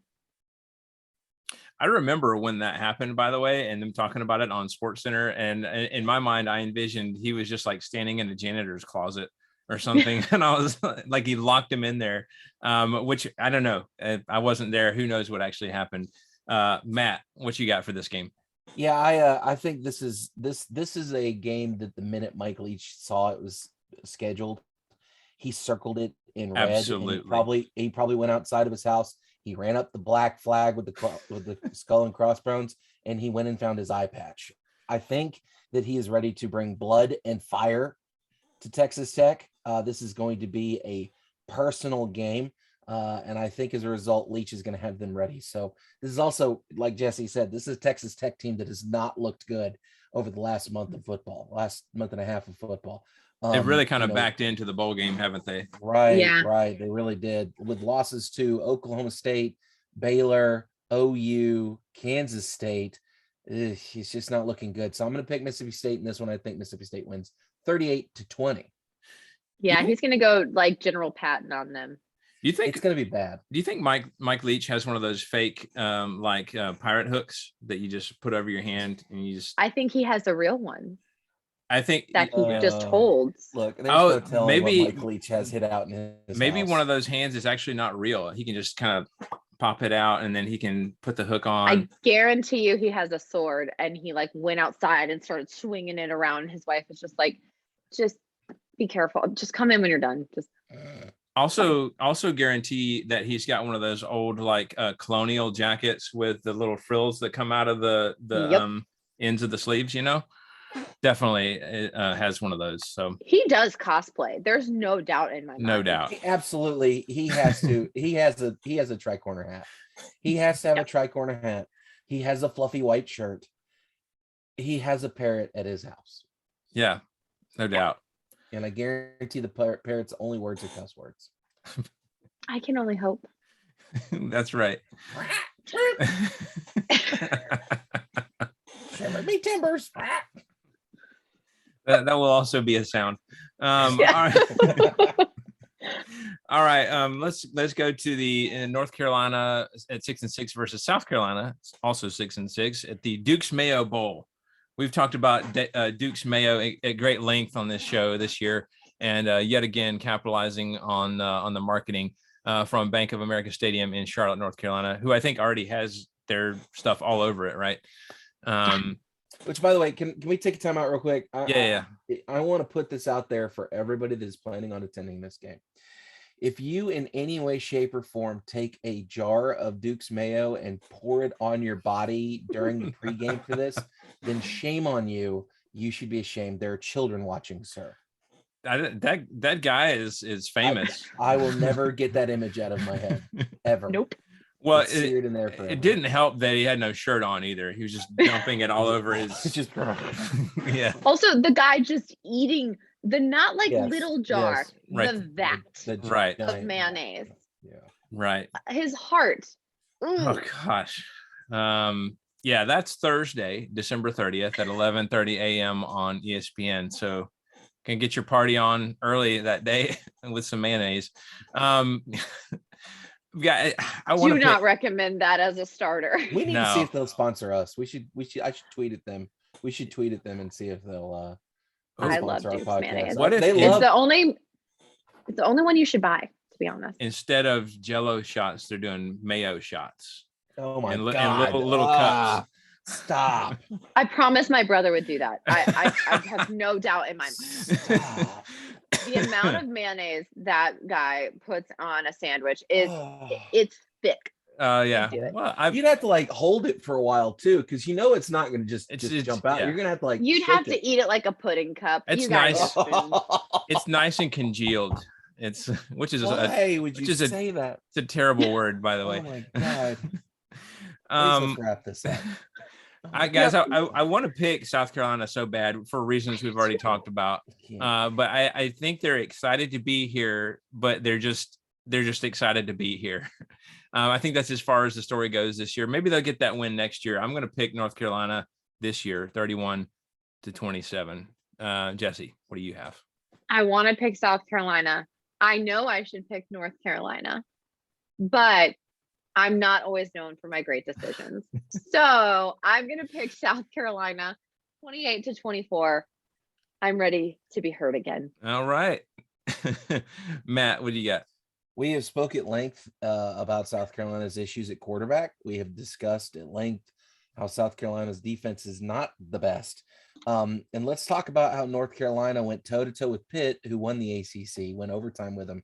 I remember when that happened, by the way, and them talking about it on SportsCenter. And in my mind, I envisioned he was just like standing in the janitor's closet or something. And I was like, he locked him in there, which I don't know. I wasn't there. Who knows what actually happened? Matt, what you got for this game? Yeah, I think this is a game that the minute Mike Leach saw it was scheduled, he circled it in red. Absolutely. He probably went outside of his house. He ran up the black flag with the skull and crossbones, and he went and found his eye patch. I think that he is ready to bring blood and fire to Texas Tech. This is going to be a personal game. And I think as a result, Leach is going to have them ready. So this is also, like Jesse said, this is a Texas Tech team that has not looked good over the last month and a half of football. They've really kind of backed into the bowl game, haven't they? Right, yeah. Right. They really did, with losses to Oklahoma State, Baylor, OU, Kansas State. He's just not looking good. So I'm going to pick Mississippi State in this one. I think Mississippi State wins 38-20. Yeah, he's going to go like General Patton on them. You think it's going to be bad? Do you think Mike Leach has one of those fake pirate hooks that you just put over your hand and you just? I think he has a real one. I think that he just holds. Look, there's no telling maybe what Mike Leach has hit out in his maybe house. One of those hands is actually not real. He can just kind of pop it out, and then he can put the hook on. I guarantee you he has a sword, and he like went outside and started swinging it around. And his wife was just like, just be careful. Just come in when you're done. Just also guarantee that he's got one of those old like colonial jackets with the little frills that come out of the Yep. Ends of the sleeves, definitely has one of those. So he does cosplay. There's no doubt in my mind. no doubt. Absolutely. He has to. He has a tri-corner hat. He has to have a tri-corner hat. He has a fluffy white shirt. He has a parrot at his house. Yeah, no doubt. And I guarantee the parrot's only words are cuss words. I can only hope. That's right. Timber me timbers. That will also be a sound. All right. All right. Let's go to the North Carolina at 6-6 versus South Carolina, also 6-6 at the Duke's Mayo Bowl. We've talked about Duke's Mayo at great length on this show this year, and yet again capitalizing on the marketing from Bank of America Stadium in Charlotte, North Carolina, who I think already has their stuff all over it, right? Which, by the way, can we take a time out real quick? I want to put this out there for everybody that is planning on attending this game. If you in any way, shape, or form take a jar of Duke's Mayo and pour it on your body during the pregame for this, then shame on you. You should be ashamed. There are children watching, sir. That guy is famous. I will never get that image out of my head, ever. Nope. Well, it didn't help that he had no shirt on either. He was just dumping it all over his. Just yeah. Also, the guy just eating the not like little jar, right. the vat right. of mayonnaise. Yeah. Right. His heart. Ooh. Oh gosh. Yeah, that's Thursday, December 30th at 11:30 a.m. on ESPN. So can get your party on early that day with some mayonnaise. Yeah, I do not recommend that as a starter. We need to see if they'll sponsor us. I should tweet at them. We should tweet at them and see if they'll I love sponsor our Duke's podcast. mayonnaise. It's the only one you should buy, to be honest. Instead of Jello shots, they're doing mayo shots. Oh my god! And little cups. Stop. I promise my brother would do that. I have no doubt in my mind. Stop. The amount of mayonnaise that guy puts on a sandwich it's thick. Yeah. Well, you'd have to like hold it for a while too, because it's not going to just jump out. Yeah. You're gonna have to like. You'd have to eat it like a pudding cup. It's nice. It's nice and congealed. Which is say that? It's a terrible word, by the way. Oh my god. Let's wrap this up. I want to pick South Carolina so bad for reasons we've already talked about. But I think they're excited to be here, but they're just excited to be here. I think that's as far as the story goes this year. Maybe they'll get that win next year. I'm going to pick North Carolina this year, 31-27. Jesse, what do you have? I want to pick South Carolina. I know I should pick North Carolina, but I'm not always known for my great decisions. So I'm going to pick South Carolina 28-24. I'm ready to be heard again. All right. Matt, what do you got? We have spoke at length about South Carolina's issues at quarterback. We have discussed at length how South Carolina's defense is not the best. And let's talk about how North Carolina went toe-to-toe with Pitt, who won the ACC, went overtime with them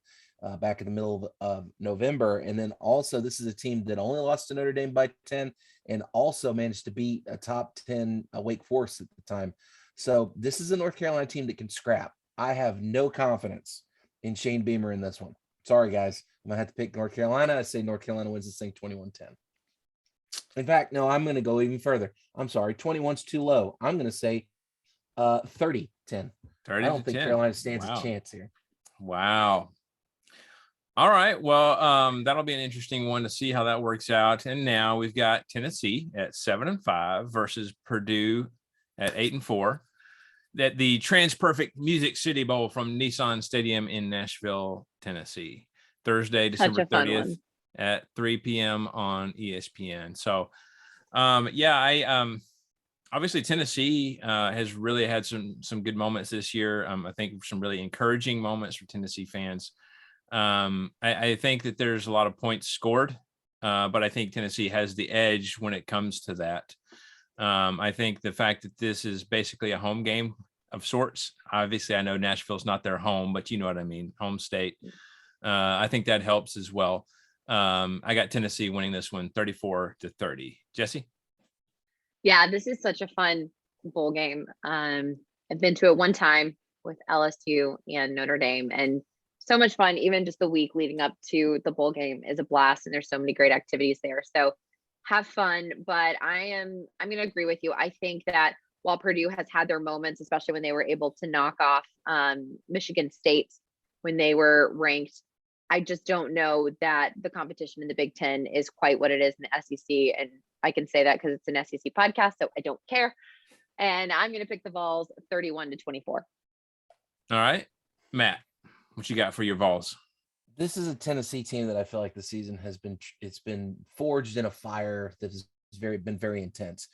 back in the middle of November. And then also, this is a team that only lost to Notre Dame by 10 and also managed to beat a top 10 Wake Forest at the time. So this is a North Carolina team that can scrap. I have no confidence in Shane Beamer in this one. Sorry, guys. I'm going to have to pick North Carolina. I say North Carolina wins this thing 21-10. In fact, no, I'm going to go even further. I'm sorry. 21's too low. I'm going to say 30-10. I don't think Carolina stands a chance here. Wow. All right. Well, that'll be an interesting one to see how that works out. And now we've got Tennessee at 7-5 versus Purdue at 8-4. That the TransPerfect Music City Bowl from Nissan Stadium in Nashville, Tennessee, Thursday, December 30th at 3 p.m. on ESPN. So, obviously Tennessee has really had some good moments this year. I think some really encouraging moments for Tennessee fans. I think that there's a lot of points scored but I think Tennessee has the edge when it comes to that. I think the fact that this is basically a home game of sorts, obviously I know Nashville's not their home, but you know what I mean, home state. I think that helps as well. I got Tennessee winning this one 34-30. Jesse? Yeah, this is such a fun bowl game. I've been to it one time with LSU and Notre Dame, and so much fun. Even just the week leading up to the bowl game is a blast, and there's so many great activities there. So have fun. But I'm going to agree with you. I think that while Purdue has had their moments, especially when they were able to knock off Michigan State when they were ranked, I just don't know that the competition in the Big Ten is quite what it is in the SEC. And I can say that because it's an SEC podcast, so I don't care. And I'm going to pick the Vols 31-24. All right, Matt, what you got for your Vols? This is a Tennessee team that I feel like the season has been forged in a fire that has been very intense.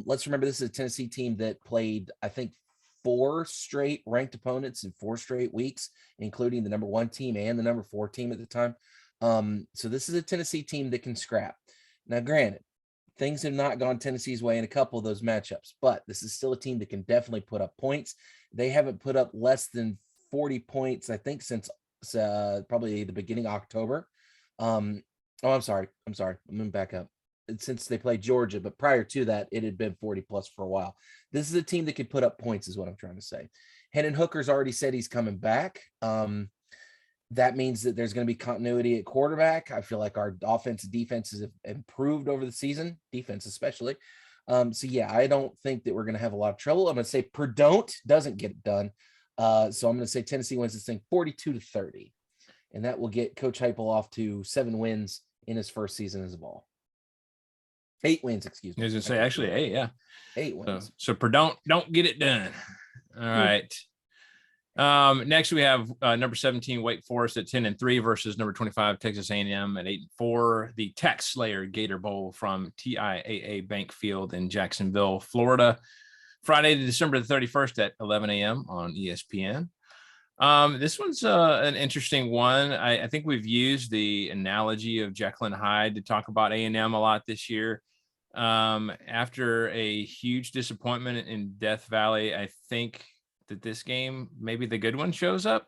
Let's remember this is a Tennessee team that played, I think, 4 straight ranked opponents in 4 straight weeks, including the number 1 team and the number 4 team at the time. So this is a Tennessee team that can scrap. Now, granted, things have not gone Tennessee's way in a couple of those matchups, but this is still a team that can definitely put up points. They haven't put up less than 40 points, I think, since probably the beginning of October. I'm sorry. I'm going to back up. Since they played Georgia, but prior to that, it had been 40 plus for a while. This is a team that could put up points, is what I'm trying to say. Hendon Hooker's already said he's coming back. That means that there's going to be continuity at quarterback. I feel like our offense and defense has improved over the season, defense especially. So yeah, I don't think that we're going to have a lot of trouble. I'm going to say Purdue doesn't get it done. So I'm going to say Tennessee wins this thing 42-30, and that will get Coach Heupel off to 7 wins in his first season as a Ball. 8 wins, excuse me. I was going to say actually 8, yeah. 8 wins. So Purdue don't get it done. All right. Next we have number 17 Wake Forest at 10-3 versus number 25 Texas A&M at 8-4. The Tax Slayer Gator Bowl from TIAA Bank Field in Jacksonville, Florida, Friday, December the 31st at 11 a.m. on ESPN. This one's an interesting one. I think we've used the analogy of Jekyll and Hyde to talk about A&M a lot this year. After a huge disappointment in Death Valley, I think that this game, maybe the good one shows up.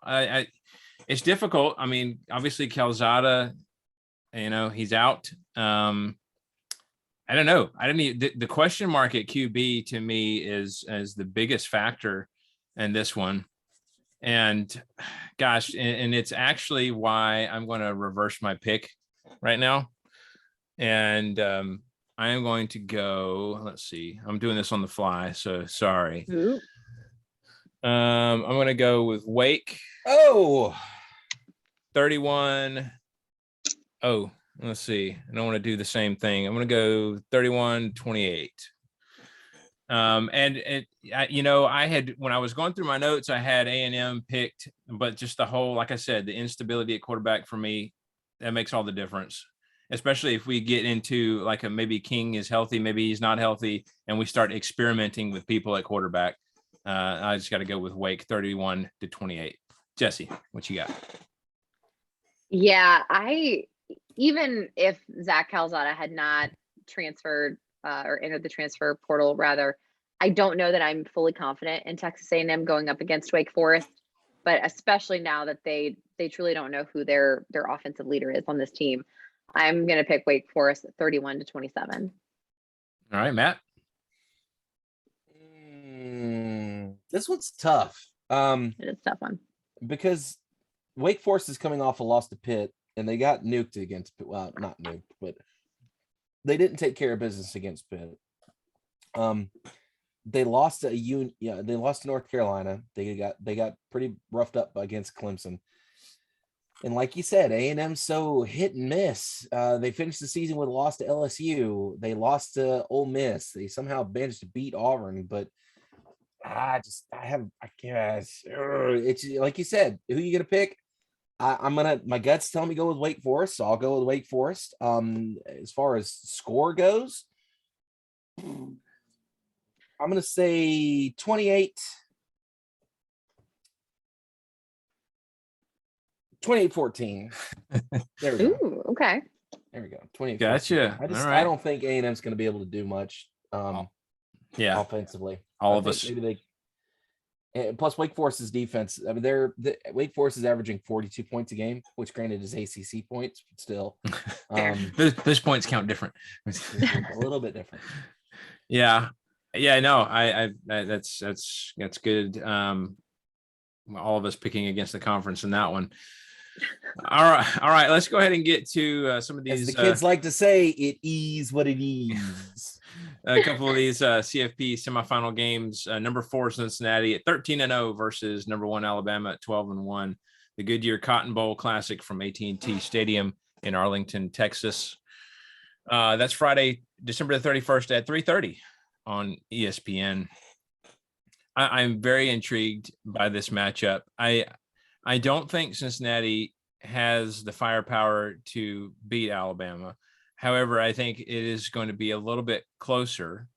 It's difficult. I mean, obviously Calzada, he's out. I don't know. The question mark at QB to me is the biggest factor in this one. And gosh, and it's actually why I'm going to reverse my pick right now. And I am going to go, let's see, I'm doing this on the fly, so sorry. Ooh. I'm going to go with Wake. 31. Oh, let's see. I don't want to do the same thing. I'm going to go 31-28. I had, when I was going through my notes, I had A&M picked, but just the whole, like I said, the instability at quarterback for me, that makes all the difference. Especially if we get into like maybe King is healthy, maybe he's not healthy, and we start experimenting with people at quarterback. I just got to go with Wake 31-28. Jesse, what you got? Yeah, even if Zach Calzada had not transferred or entered the transfer portal, rather, I don't know that I'm fully confident in Texas A&M going up against Wake Forest, but especially now that they truly don't know who their offensive leader is on this team. I'm going to pick Wake Forest 31-27. All right, Matt. This one's tough. It is a tough one because Wake Forest is coming off a loss to Pitt, and they got nuked against, well, not nuked, but they didn't take care of business against Pitt. They lost to they lost to North Carolina. They got pretty roughed up against Clemson. And like you said, A&M's so hit and miss. They finished the season with a loss to LSU. They lost to Ole Miss. They somehow managed to beat Auburn, but it's like you said, who are you gonna pick? My gut's telling me go with Wake Forest, so I'll go with Wake Forest. As far as score goes, I'm gonna say 28-14. There we go. Ooh, okay. There we go. 28. Gotcha. I don't think A&M's going to be able to do much. Offensively. All of us. Maybe and plus Wake Forest's defense. I mean, Wake Forest is averaging 42 points a game, which granted is ACC points, but still, those points count different. A little bit different. Yeah. No, I that's good. All of us picking against the conference in that one. All right. Let's go ahead and get to some of these. As the kids like to say, it is what it is. A couple of these CFP semifinal games. Number 4 Cincinnati at 13-0 versus number 1 Alabama at 12-1. The Goodyear Cotton Bowl Classic from AT&T Stadium in Arlington, Texas. That's Friday, December the 31st at 3:30 on ESPN. I'm very intrigued by this matchup. I don't think Cincinnati has the firepower to beat Alabama. However, I think it is going to be a little bit closer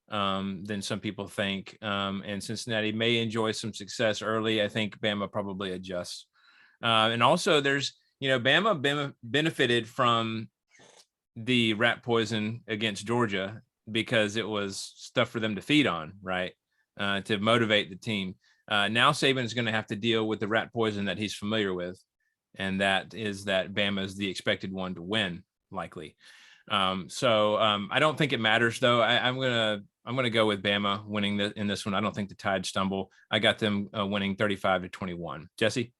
than some people think. And Cincinnati may enjoy some success early. I think Bama probably adjusts. And also there's, Bama benefited from the rat poison against Georgia because it was stuff for them to feed on, right? To motivate the team. Now Saban's going to have to deal with the rat poison that he's familiar with. And that is that Bama is the expected one to win, likely. I don't think it matters though. I'm gonna go with Bama winning in this one. I don't think the Tide stumble. I got them winning 35-21. Jesse?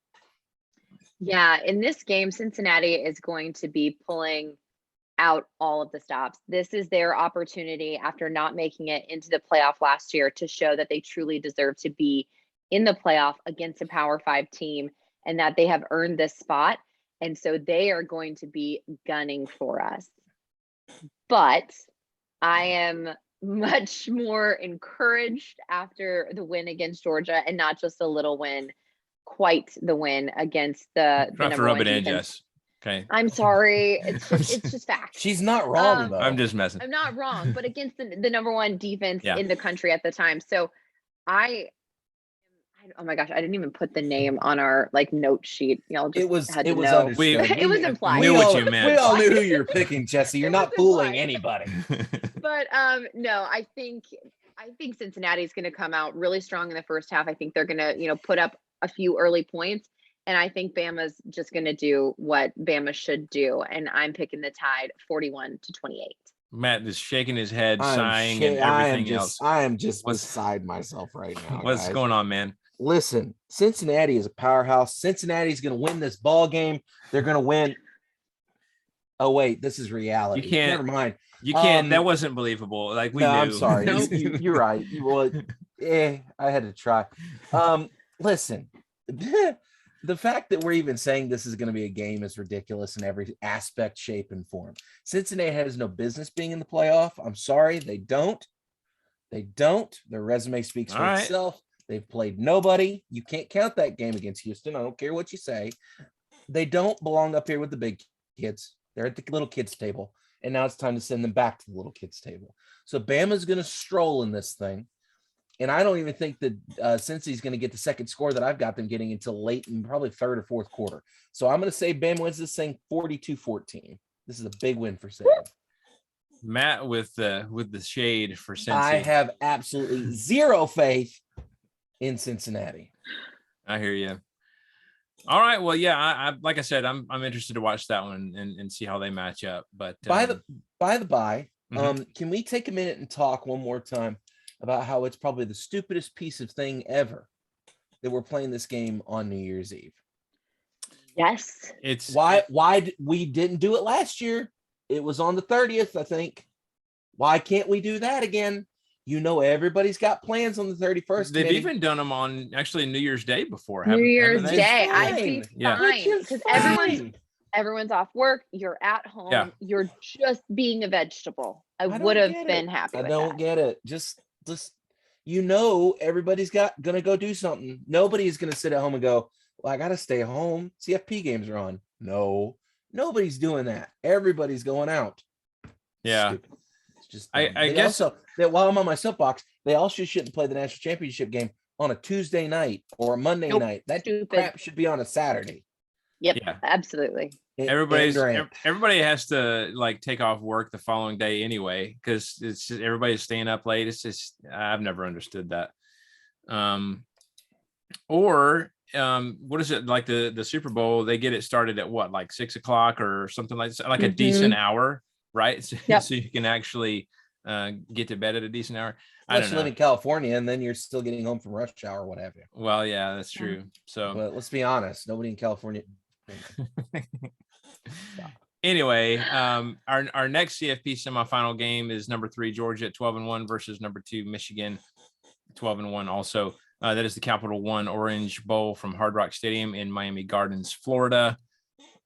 Yeah, in this game, Cincinnati is going to be pulling out all of the stops. This is their opportunity after not making it into the playoff last year to show that they truly deserve to be in the playoff against a Power 5 team and that they have earned this spot. And so they are going to be gunning for us. But I am much more encouraged after the win against Georgia, and not just a little win, quite the win against the number rub it in, Jess. Okay. I'm sorry. It's just fact. She's not wrong though. I'm just messing. I'm not wrong, but against the number 1 defense in the country at the time. So oh my gosh, I didn't even put the name on our note sheet. Y'all just it was had it to was know. understood. It was implied. We knew what you meant. We all knew who you're picking, Jesse. You're not fooling anybody. But no, I think Cincinnati is going to come out really strong in the first half. I think they're going to, put up a few early points, and I think Bama's just going to do what Bama should do, and I'm picking the Tide 41-28. Matt is shaking his head, sighing, and everything else. I am just beside myself right now. What's going on, man? Listen, Cincinnati is a powerhouse. Cincinnati's going to win this ball game. They're going to win. Oh wait, this is reality. You can't. Never mind. You can't. That wasn't believable. We knew. I'm sorry. You're right. I had to try. Listen, the fact that we're even saying this is going to be a game is ridiculous in every aspect, shape, and form. Cincinnati has no business being in the playoff. I'm sorry, they don't. Their resume speaks for itself. They've played nobody. You can't count that game against Houston. I don't care what you say. They don't belong up here with the big kids. They're at the little kids table. And now it's time to send them back to the little kids table. So Bama's going to stroll in this thing. And I don't even think that Cincy's going to get the second score that I've got them getting until late in probably third or fourth quarter. So I'm going to say Bama wins this thing 42-14. This is a big win for Sam. Matt with the shade for Cincy. I have absolutely zero faith in Cincinnati. I hear you. All right. Well, yeah, I like I said, I'm interested to watch that one and see how they match up. But by the by, can we take a minute and talk one more time about how it's probably the stupidest piece of thing ever that we're playing this game on New Year's Eve? Yes. It's why we didn't do it last year. It was on the 30th, I think. Why can't we do that again? Everybody's got plans on the 31st. They've even done them on actually New Year's Day before. New Year's Day. I'd be fine because everyone's off work. You're at home. Yeah. You're just being a vegetable. I would have been happy. I don't get it. Just everybody's gonna go do something. Nobody's gonna sit at home and go, well, I gotta stay home. CFP games are on. No, nobody's doing that. Everybody's going out. Yeah. Stupid. It's just I guess also that while I'm on my soapbox, they also shouldn't play the national championship game on a Tuesday night or a Monday night. That crap should be on a Saturday. Yep, Yeah. absolutely. Everybody has to like take off work the following day anyway, because it's just, everybody's staying up late. It's just, I've never understood that. What is it, like the Super Bowl? They get it started at what, like 6 o'clock or something like that, like a decent hour, right? So, Yep. so you can actually get to bed at a decent hour. Unless you live in California, and then you're still getting home from rush hour, what have you. Well, yeah, that's true. So, but let's be honest, nobody in California. Anyway, our next CFP semifinal game is number 3 Georgia at 12-1 versus number 2 Michigan 12-1. Also, that is the Capital One Orange Bowl from Hard Rock Stadium in Miami Gardens, Florida.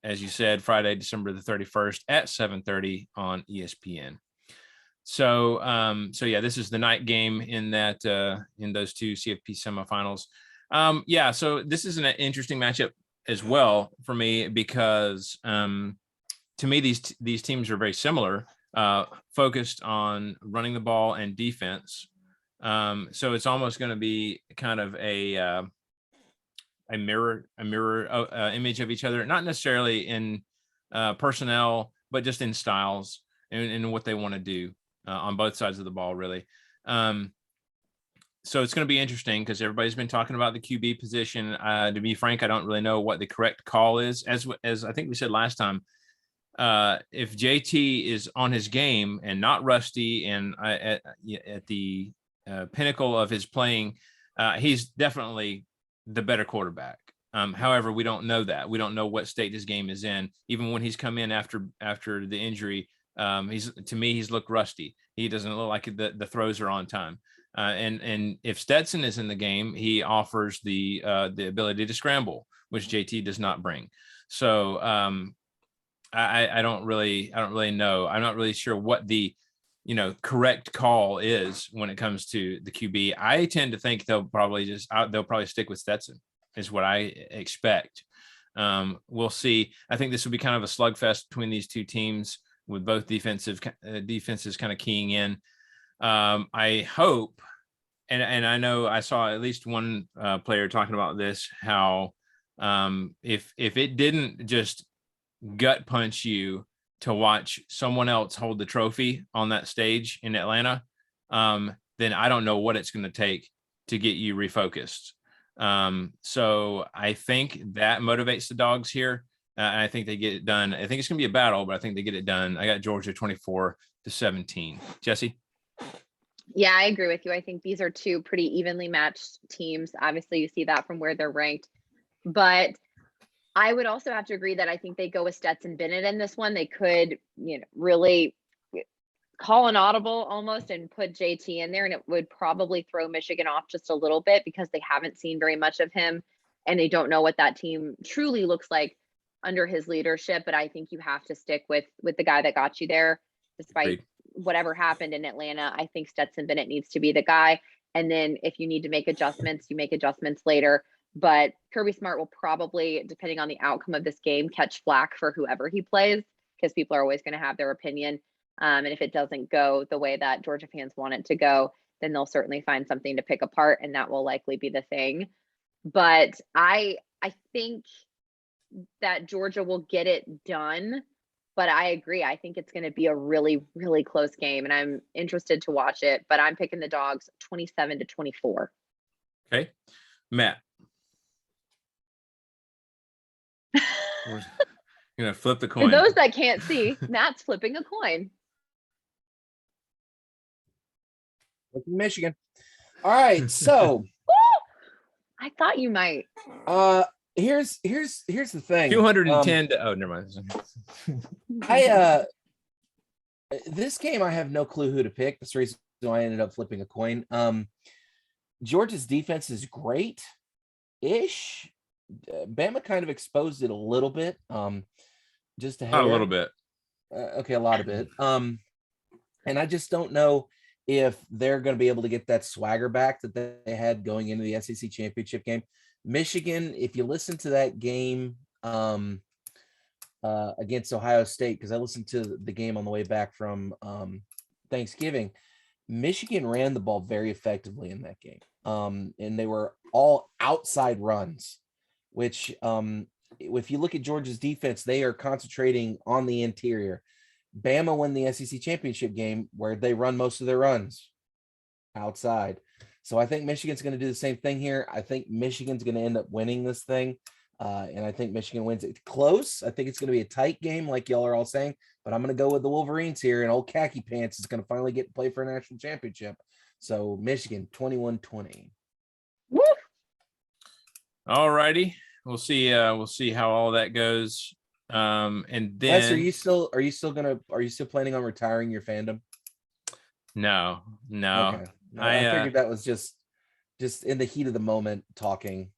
As you said, Friday, December the 31st at 7:30 on ESPN. So yeah, this is the night game in that in those two CFP semifinals. So this is an interesting matchup as well for me, because to me these teams are very similar, focused on running the ball and defense. So it's almost going to be kind of a mirror image of each other, not necessarily in personnel, but just in styles and what they want to do on both sides of the ball, really. So it's going to be interesting because everybody's been talking about the QB position. To be frank, I don't really know what the correct call is. As I think we said last time, if JT is on his game and not rusty and at the pinnacle of his playing, he's definitely the better quarterback. However, we don't know that. We don't know what state his game is in. Even when he's come in after the injury, he's looked rusty. He doesn't look like the throws are on time. And if Stetson is in the game, he offers the ability to scramble, which JT does not bring. So I don't really know. I'm not really sure what the correct call is when it comes to the QB. I tend to think they'll probably stick with Stetson, is what I expect. We'll see. I think this will be kind of a slugfest between these two teams, with both defenses kind of keying in. I hope, and I know I saw at least one player talking about this, how if it didn't just gut punch you to watch someone else hold the trophy on that stage in Atlanta, then I don't know what it's going to take to get you refocused. So I think that motivates the Dogs here. And I think they get it done. I think it's going to be a battle, but I think they get it done. I got Georgia 24-17. Jesse? Yeah, I agree with you. I think these are two pretty evenly matched teams. Obviously, you see that from where they're ranked. But I would also have to agree that I think they go with Stetson Bennett in this one. They could, really call an audible almost and put JT in there, and it would probably throw Michigan off just a little bit because they haven't seen very much of him and they don't know what that team truly looks like under his leadership. But I think you have to stick with the guy that got you there, despite whatever happened in Atlanta. I think Stetson Bennett needs to be the guy. And then if you need to make adjustments, you make adjustments later. But Kirby Smart will probably, depending on the outcome of this game, catch flack for whoever he plays, because people are always going to have their opinion. And if it doesn't go the way that Georgia fans want it to go, then they'll certainly find something to pick apart, and that will likely be the thing. But I think that Georgia will get it done. But I agree. I think it's going to be a really, really close game, and I'm interested to watch it. But I'm picking the Dogs 27-24. Okay. Matt. We're going to flip the coin. For those that can't see, Matt's flipping a coin. Michigan. All right. So I thought you might. Here's the thing. 210 to never mind. This game I have no clue who to pick. That's the reason why I ended up flipping a coin. Georgia's defense is great-ish. Bama kind of exposed it a little bit. Just a little bit. Okay, a lot of it. And I just don't know if they're going to be able to get that swagger back that they had going into the SEC championship game. Michigan, if you listen to that game against Ohio State, because I listened to the game on the way back from Thanksgiving, Michigan ran the ball very effectively in that game. And they were all outside runs, which if you look at Georgia's defense, they are concentrating on the interior. Bama won the SEC championship game where they run most of their runs outside. So I think Michigan's going to do the same thing here. I think Michigan's going to end up winning this thing. And I think Michigan wins it close. I think it's going to be a tight game, like y'all are all saying, but I'm going to go with the Wolverines here, and old Khaki Pants is going to finally get to play for a national championship. So Michigan 21-20. Woo! All righty. We'll see how all that goes. And then Wes, are you still planning on retiring your fandom? No. Okay. No, I figured that was just in the heat of the moment talking.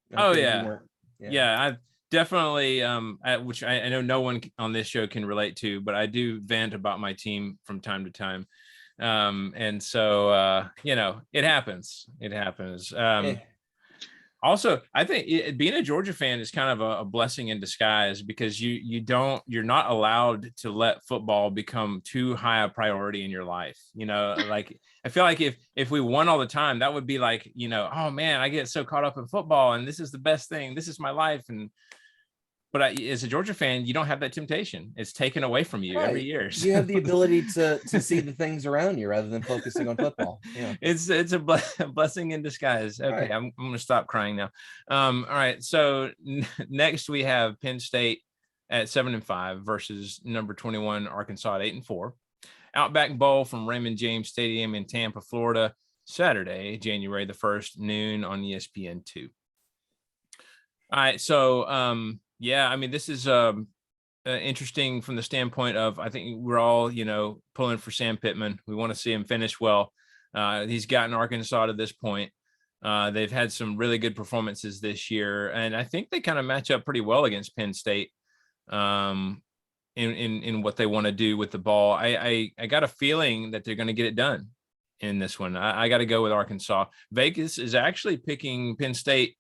Yeah, I've definitely which I know no one on this show can relate to, but I do vent about my team from time to time. And so it happens. Also, I think being a Georgia fan is kind of a blessing in disguise, because you're not allowed to let football become too high a priority in your life. Like I feel like if we won all the time, that would be like, oh man, I get so caught up in football and this is the best thing. This is my life. But as a Georgia fan, you don't have that temptation. It's taken away from you every year. You have the ability to see the things around you rather than focusing on football. Yeah. It's a blessing in disguise. Okay, right. I'm going to stop crying now. All right. So next we have Penn State at 7-5 versus number 21 Arkansas at 8-4. Outback Bowl from Raymond James Stadium in Tampa, Florida, Saturday, January the 1st, noon on ESPN2. All right. So yeah, I mean, this is interesting from the standpoint of, I think we're all, pulling for Sam Pittman. We want to see him finish well. He's gotten Arkansas to this point. They've had some really good performances this year, and I think they kind of match up pretty well against Penn State in what they want to do with the ball. I got a feeling that they're going to get it done in this one. I got to go with Arkansas. Vegas is actually picking Penn State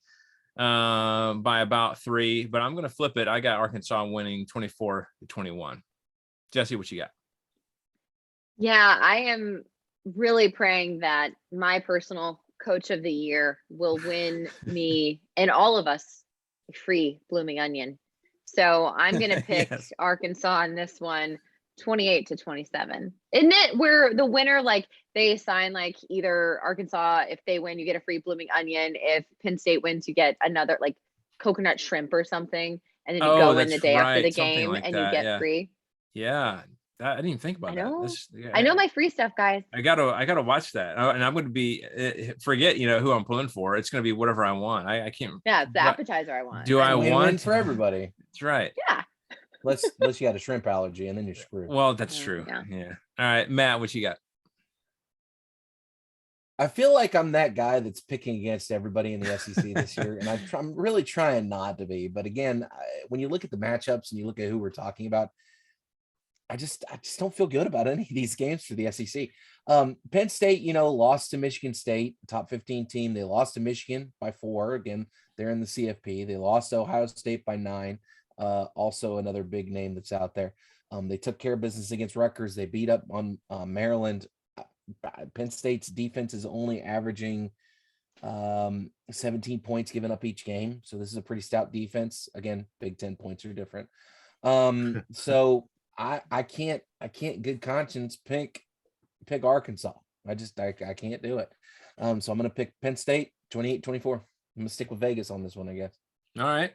by about 3, but I'm going to flip it. I got Arkansas winning 24-21. Jesse, what you got? Yeah, I am really praying that my personal coach of the year will win me and all of us a free blooming onion. So I'm going to pick yes. Arkansas in this one, 28-27. Isn't it where the winner, like they assign like either Arkansas, if they win, you get a free blooming onion. If Penn State wins, you get another like coconut shrimp or something. And then you go in the day after the game like and you get free. Yeah. I didn't even think about that. I know my free stuff, guys. I gotta watch that, and I'm going to be forget who I'm pulling for. It's going to be whatever I want. I can't. Yeah, it's the appetizer I want. Do I want for everybody? That's right. Yeah. Unless you got a shrimp allergy, and then you're screwed. Well, that's true. Yeah. All right, Matt, what you got? I feel like I'm that guy that's picking against everybody in the SEC this year, and I'm really trying not to be. But again, when you look at the matchups and you look at who we're talking about, I just don't feel good about any of these games for the SEC. Penn State, lost to Michigan State, top 15 team. They lost to Michigan by 4. Again, they're in the CFP. They lost to Ohio State by 9. Also another big name that's out there. They took care of business against Rutgers. They beat up on Maryland. Penn State's defense is only averaging 17 points given up each game. So this is a pretty stout defense. Again, Big Ten points are different. So I can't good conscience pick Arkansas. I can't do it. So I'm going to pick Penn State 28-24. I'm going to stick with Vegas on this one, I guess. All right.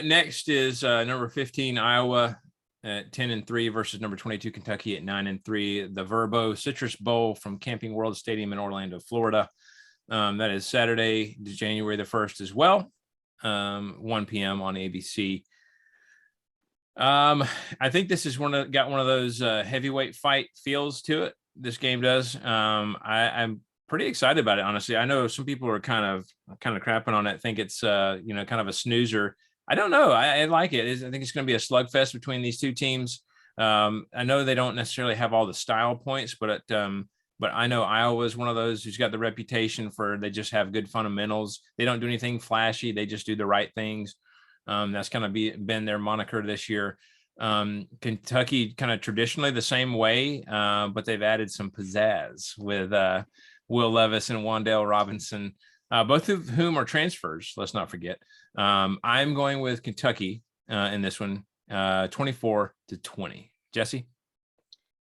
Next is number 15 Iowa at 10-3 versus number 22 Kentucky at 9-3. The Verbo Citrus Bowl from Camping World Stadium in Orlando, Florida. That is Saturday, January the 1st as well. 1 p.m. on ABC. I think this is got one of those heavyweight fight feels to it. This game does. I'm pretty excited about it, honestly. I know some people are kind of crapping on it, think it's kind of a snoozer. I don't know. I like it. I think it's going to be a slugfest between these two teams. I know they don't necessarily have all the style points, but I know Iowa is one of those who's got the reputation for they just have good fundamentals. They don't do anything flashy. They just do the right things. That's kind of been their moniker this year. Kentucky kind of traditionally the same way, but they've added some pizzazz with Will Levis and Wan'Dale Robinson. both of whom are transfers. Let's not forget. I'm going with Kentucky in this one, 24-20. Jesse?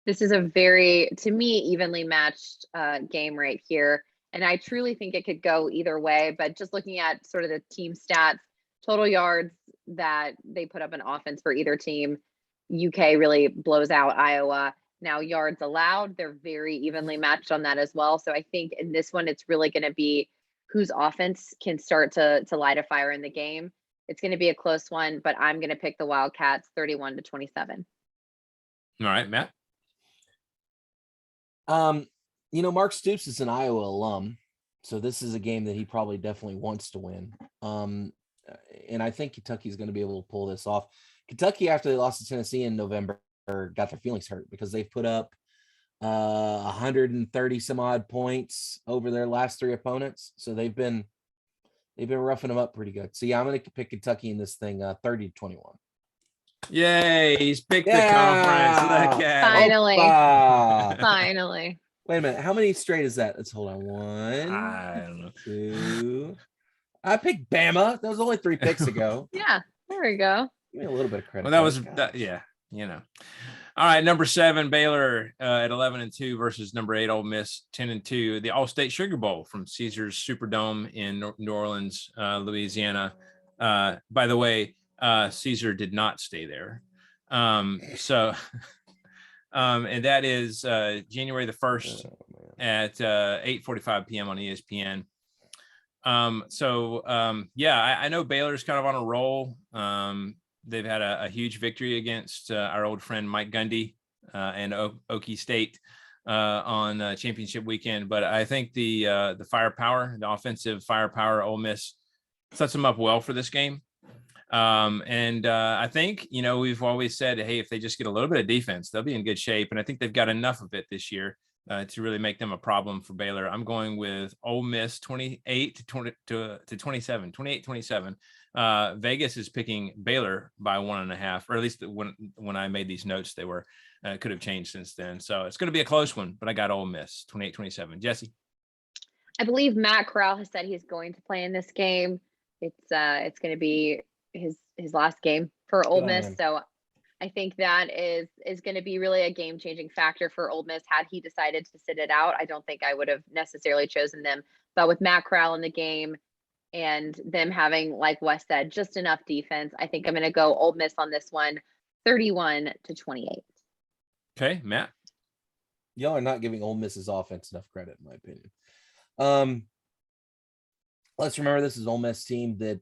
This is a very, to me, evenly matched game right here. And I truly think it could go either way. But just looking at sort of the team stats, total yards that they put up an offense for either team, UK really blows out Iowa. Now, yards allowed, they're very evenly matched on that as well. So I think in this one, it's really going to be whose offense can start to light a fire in the game. It's going to be a close one, but I'm going to pick the Wildcats 31-27. All right, Matt. Mark Stoops is an Iowa alum, so this is a game that he probably definitely wants to win. And I think Kentucky's going to be able to pull this off. Kentucky, after they lost to Tennessee in November, got their feelings hurt because they've put up 130 some odd points over their last three opponents. So they've been roughing them up pretty good. So yeah, I'm going to pick Kentucky in this thing 30-21. Yay, he's picked the conference. Look at Finally. Opa. Finally. Wait a minute. How many straight is that? Let's hold on. One, I don't know. two. I picked Bama. That was only 3 picks ago. Yeah, there we go. Give me a little bit of credit. Well, that was that, yeah, All right, number 7, Baylor at 11-2 versus number 8, Ole Miss 10-2. The All-State Sugar Bowl from Caesars Superdome in New Orleans, Louisiana. By the way, Caesar did not stay there. And that is January the 1st at 8:45 p.m. on ESPN. I know Baylor's kind of on a roll. They've had a huge victory against our old friend Mike Gundy and Okie State on championship weekend. But I think the firepower, the offensive firepower, Ole Miss sets them up well for this game. I think, we've always said, hey, if they just get a little bit of defense, they'll be in good shape. And I think they've got enough of it this year to really make them a problem for Baylor. I'm going with Ole Miss 28-27. Vegas is picking Baylor by 1.5, or at least when I made these notes, they were could have changed since then. So it's going to be a close one, but I got Ole Miss 28-27. Jesse? I believe Matt Corral has said he's going to play in this game. It's going to be his last game for Ole Miss. So I think that is going to be really a game-changing factor for Ole Miss. Had he decided to sit it out, I don't think I would have necessarily chosen them. But with Matt Corral in the game and them having, like Wes said, just enough defense, I think I'm going to go Ole Miss on this one, 31-28. Okay, Matt? Y'all are not giving Ole Miss's offense enough credit, in my opinion. Let's remember this is Ole Miss team that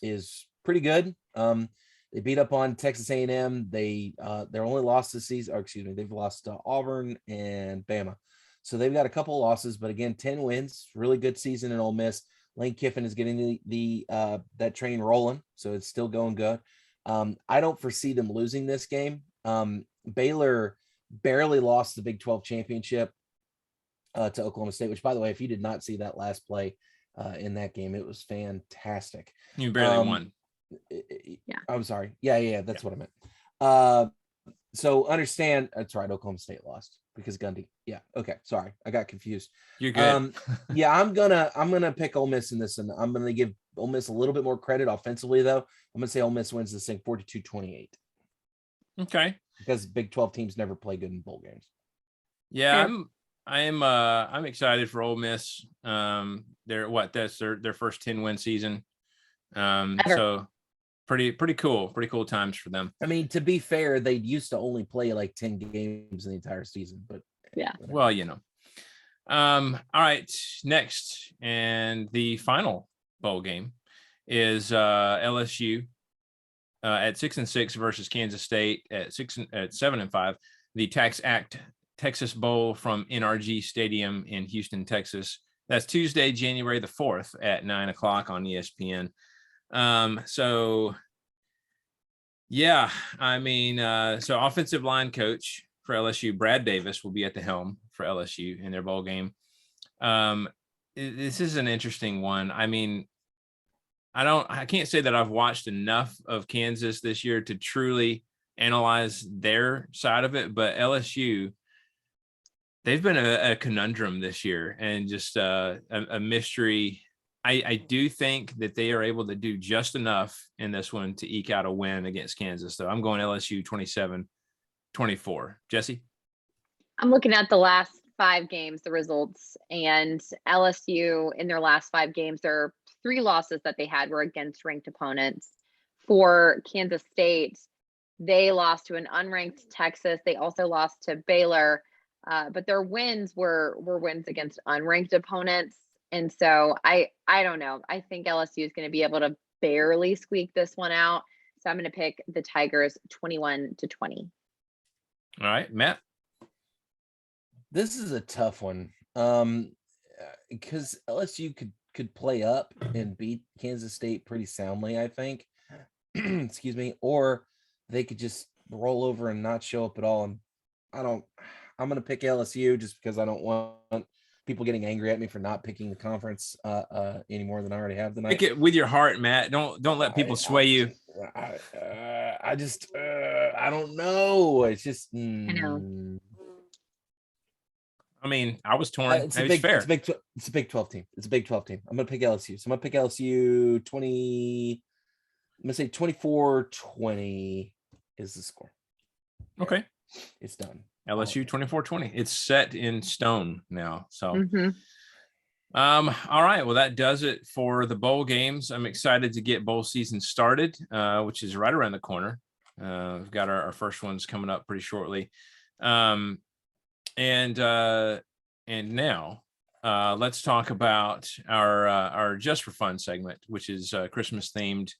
is pretty good. They beat up on Texas A&M. Their only loss this season, they've lost to Auburn and Bama. So they've got a couple of losses, but again, 10 wins, really good season in Ole Miss. Lane Kiffin is getting that train rolling, so it's still going good. I don't foresee them losing this game. Baylor barely lost the Big 12 championship to Oklahoma State, which, by the way, if you did not see that last play in that game, it was fantastic. You barely won. Yeah, I'm sorry. Yeah, that's what I meant. So understand, that's right. Oklahoma State lost because Gundy. Yeah. Okay. Sorry, I got confused. You're good. Yeah, I'm gonna pick Ole Miss in this, and I'm gonna give Ole Miss a little bit more credit offensively, though. I'm gonna say Ole Miss wins this thing 42-28. Okay. Because Big 12 teams never play good in bowl games. Yeah, I'm excited for Ole Miss. That's their first 10-win season. So pretty cool times for them. I mean, to be fair, they used to only play like 10 games in the entire season, but yeah. Well, all right, next and the final bowl game is LSU at 6-6 versus Kansas State at 7-5. The Tax Act Texas Bowl from NRG Stadium in Houston, Texas. That's Tuesday, January the 4th at 9:00 on ESPN. So offensive line coach for LSU, Brad Davis, will be at the helm for LSU in their bowl game. This is an interesting one. I mean, I can't say that I've watched enough of Kansas this year to truly analyze their side of it, but LSU, they've been a conundrum this year and just a mystery I do think that they are able to do just enough in this one to eke out a win against Kansas, though. I'm going LSU 27-24. Jesse? I'm looking at the last 5 games, the results, and LSU in their last 5 games, their 3 losses that they had were against ranked opponents. For Kansas State, they lost to an unranked Texas. They also lost to Baylor, but their wins were wins against unranked opponents. And so I don't know. I think LSU is going to be able to barely squeak this one out. So I'm going to pick the Tigers 21-20. All right, Matt. This is a tough one. Because LSU could play up and beat Kansas State pretty soundly, I think. Excuse me, or they could just roll over and not show up at all. And I'm going to pick LSU just because I don't want people getting angry at me for not picking the conference any more than I already have tonight. Pick it with your heart, Matt. Don't let people sway you. I don't know. It's just I know. I mean, I was torn. It's a Big 12 team. It's a Big 12 team. I'm going to pick LSU. So I'm going to pick LSU 20. I'm going to say 24-20 is the score. Okay. It's done. LSU 24-20. It's set in stone now. So, Mm-hmm. All right. Well, that does it for the bowl games. I'm excited to get bowl season started, which is right around the corner. We've got our first ones coming up pretty shortly. And now let's talk about our Just for Fun segment, which is Christmas themed.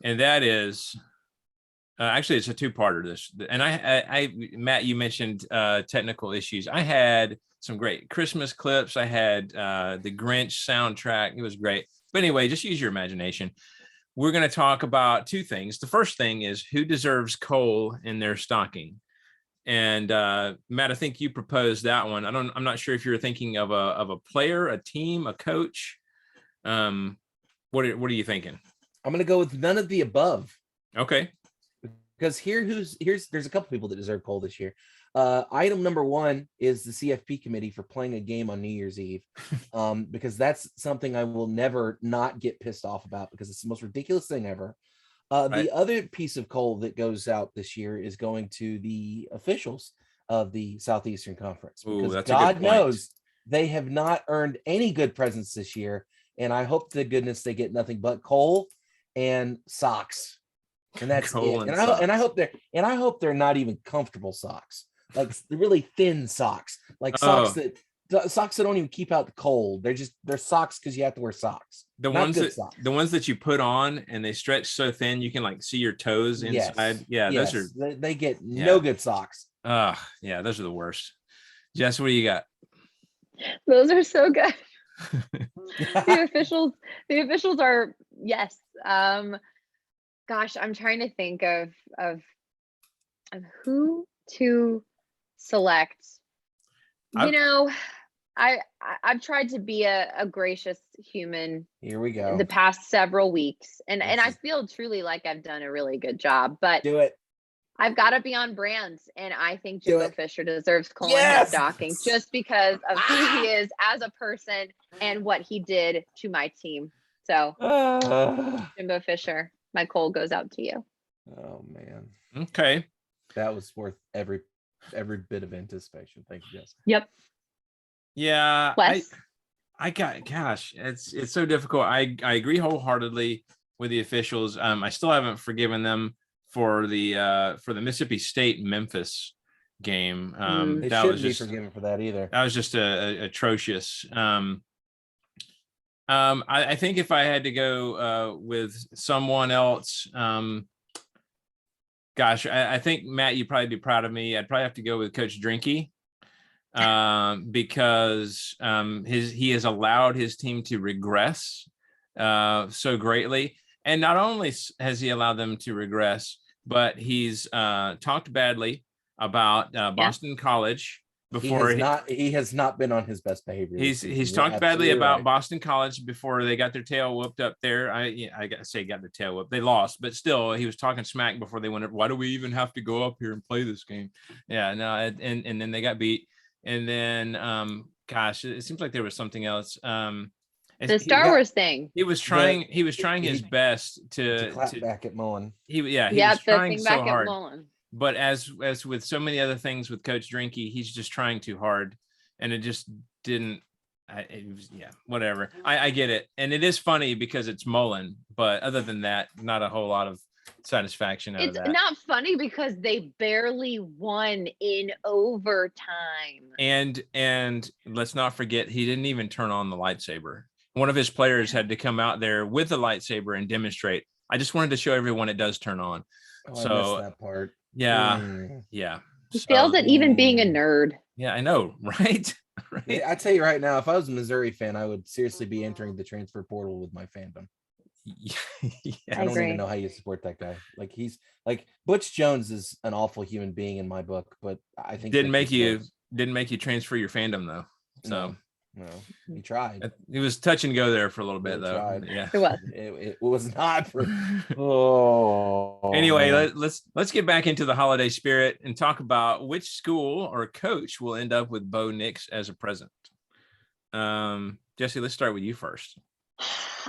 And that is actually, it's a 2-parter. This, and I Matt, you mentioned technical issues. I had some great Christmas clips. I had the Grinch soundtrack. It was great. But anyway, just use your imagination. We're going to talk about 2 things. The first thing is who deserves coal in their stocking. And Matt, I think you proposed that one. I'm not sure if you're thinking of a player, a team, a coach. What are you thinking? I'm going to go with none of the above. Okay. Because there's a couple people that deserve coal this year. Item number 1 is the CFP committee for playing a game on New Year's Eve, because that's something I will never not get pissed off about because it's the most ridiculous thing ever. Right. The other piece of coal that goes out this year is going to the officials of the Southeastern Conference, because God knows they have not earned any good presents this year, and I hope to goodness they get nothing but coal and socks. And that's it. And I hope they're not even comfortable socks, like really thin socks, like socks that don't even keep out the cold. They're socks because you have to wear socks. The ones that you put on and they stretch so thin you can like see your toes inside. Yes. Yeah, those are they get no good socks. Yeah, those are the worst. Jess, what do you got? Those are so good. The officials are yes. Gosh, I'm trying to think of who to select. I've tried to be a gracious human. Here we go. In the past several weeks, and I feel truly like I've done a really good job. But do it. I've got to be on brand, and I think Jimbo Fisher deserves coal in his stocking just because of who he is as a person and what he did to my team. So, Jimbo Fisher, my coal goes out to you. Oh man. Okay. That was worth every bit of anticipation. Thank you, Jessica. Yep. Yeah. Wes? It's so difficult. I agree wholeheartedly with the officials. I still haven't forgiven them for the Mississippi State Memphis game. They shouldn't be forgiven for that either. That was just atrocious. I think if I had to go with someone else, I think Matt, you'd probably be proud of me. I'd probably have to go with Coach Drinky, because he has allowed his team to regress so greatly. And not only has he allowed them to regress, but he's talked badly about Boston College before he has not been on his best behavior. He's talked badly about Boston College before they got their tail whooped up there. I got to say got their tail whooped. They lost, but still he was talking smack before they went. Why do we even have to go up here and play this game? Yeah, no, and then they got beat. And then it seems like there was something else. The Star Wars thing. He was trying his best to clap back at Mullen. He was trying so hard. Mullen. But as with so many other things with Coach Drinky, he's just trying too hard, and it just didn't. Whatever. I get it, and it is funny because it's Mullen, but other than that, not a whole lot of satisfaction out of that. It's not funny because they barely won in overtime. And let's not forget, he didn't even turn on the lightsaber. One of his players had to come out there with the lightsaber and demonstrate. I just wanted to show everyone it does turn on. I missed that part. Yeah. He fails at even being a nerd. Yeah, I know, right? Right. I tell you right now, if I was a Missouri fan, I would seriously be entering the transfer portal with my fandom. I don't even know how you support that guy. Like, he's like, Butch Jones is an awful human being in my book, but I think didn't make you transfer your fandom though. So no, he tried. It was touch and go there for a little bit though. Tried. Yeah, it was. It was not for. Oh. Anyway, let's get back into the holiday spirit and talk about which school or coach will end up with Bo Nix as a present. Jesse, let's start with you first.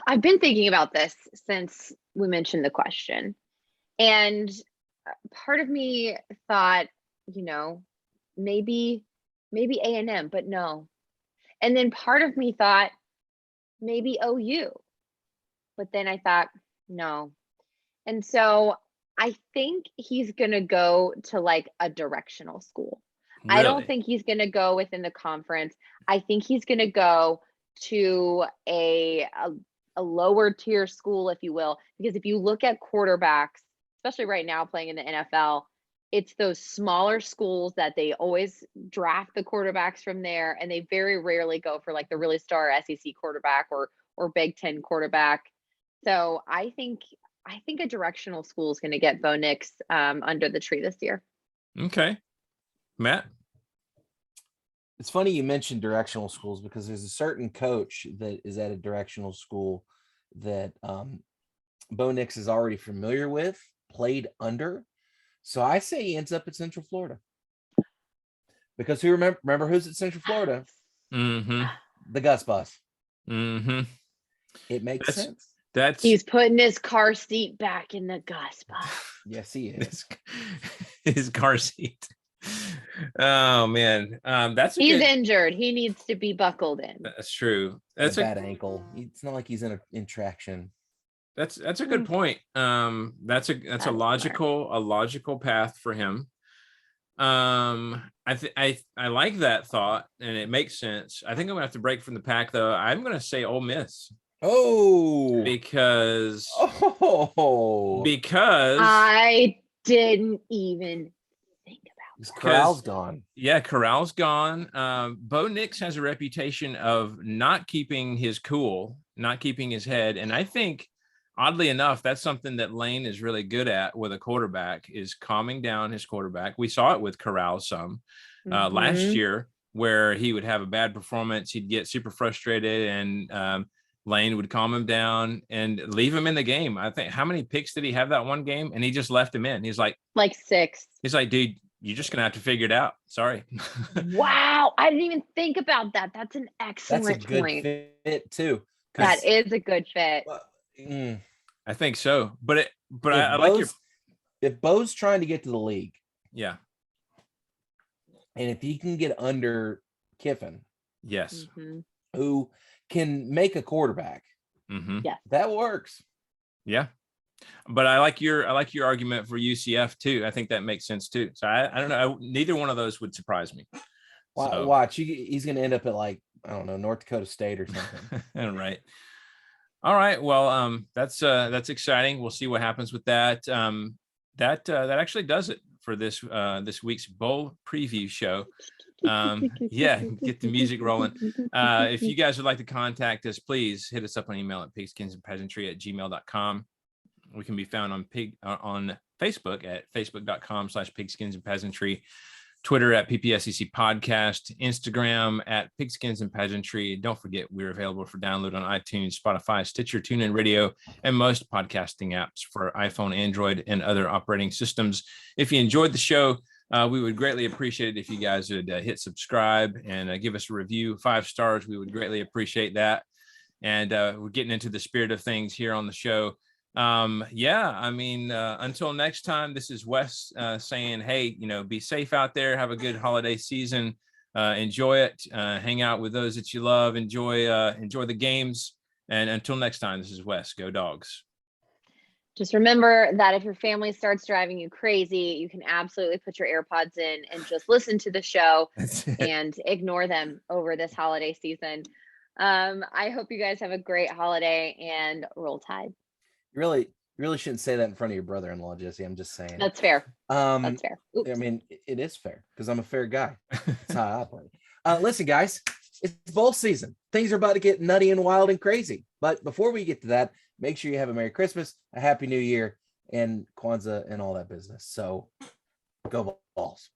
I've been thinking about this since we mentioned the question, and part of me thought, maybe A&M, but no. And then part of me thought maybe OU, but then I thought no. And so I think he's going to go to like a directional school. Really? I don't think he's going to go within the conference. I think he's going to go to a lower tier school, if you will, because if you look at quarterbacks, especially right now playing in the NFL, it's those smaller schools that they always draft the quarterbacks from there, and they very rarely go for like the really star SEC quarterback or Big Ten quarterback. So I think a directional school is going to get Bo Nix under the tree this year. Okay, Matt. It's funny you mentioned directional schools because there's a certain coach that is at a directional school that Bo Nix is already familiar with, played under. So I say he ends up at Central Florida. Because who remember who's at Central Florida? Mm-hmm. The Gus Bus. Mm-hmm. It makes sense. He's putting his car seat back in the Gus Bus. Yes, he is. His car seat. Oh man, he's injured. He needs to be buckled in. That's true. That's a bad ankle. It's not like he's in traction. That's a good point. That's a logical path for him. I like that thought, and it makes sense. I think I'm gonna have to break from the pack though. I'm gonna say Ole Miss. Oh, because I didn't even think about it. Corral's gone. Yeah, Corral's gone. Bo Nix has a reputation of not keeping his cool, not keeping his head, and I think, oddly enough, that's something that Lane is really good at with a quarterback, is calming down his quarterback. We saw it with Corral some last year, where he would have a bad performance, he'd get super frustrated, and Lane would calm him down and leave him in the game. I think, how many picks did he have that one game? And he just left him in. He's like 6. He's like, dude, you're just gonna have to figure it out. Sorry. Wow, I didn't even think about that. That's an excellent That's a good point. Fit too. That is a good fit. I think so, but I like if Bo's trying to get to the league, yeah, and if he can get under Kiffin, yes, who can make a quarterback, yeah, that works. Yeah, but I like your argument for UCF too. I think that makes sense too. So I don't know. Neither one of those would surprise me. Watch, he's going to end up at like, I don't know, North Dakota State or something. Right. All right. Well, that's exciting. We'll see what happens with that. That actually does it for this week's bowl preview show. Yeah, get the music rolling. If you guys would like to contact us, please hit us up on email at pigskinsandpageantry@gmail.com. We can be found on Facebook at facebook.com/pigskinsandpageantry, Twitter at PPSEC Podcast, Instagram at Pigskins and Pageantry. Don't forget, we're available for download on iTunes, Spotify, Stitcher, TuneIn Radio, and most podcasting apps for iPhone, Android, and other operating systems. If you enjoyed the show, we would greatly appreciate it if you guys would hit subscribe and give us a review, 5 stars. We would greatly appreciate that. and we're getting into the spirit of things here on the show. Until next time, this is Wes saying, hey, be safe out there, have a good holiday season, enjoy it, hang out with those that you love, enjoy the games, and until next time, this is Wes. Go Dogs. Just remember that if your family starts driving you crazy, you can absolutely put your AirPods in and just listen to the show and ignore them over this holiday season. I hope you guys have a great holiday and roll Tide. You really shouldn't say that in front of your brother-in-law, Jesse. I'm just saying. That's fair. That's fair. Oops. I mean, it is fair because I'm a fair guy. That's how I operate. Listen, guys, it's bowl season. Things are about to get nutty and wild and crazy. But before we get to that, make sure you have a Merry Christmas, a Happy New Year, and Kwanzaa and all that business. So go Vols.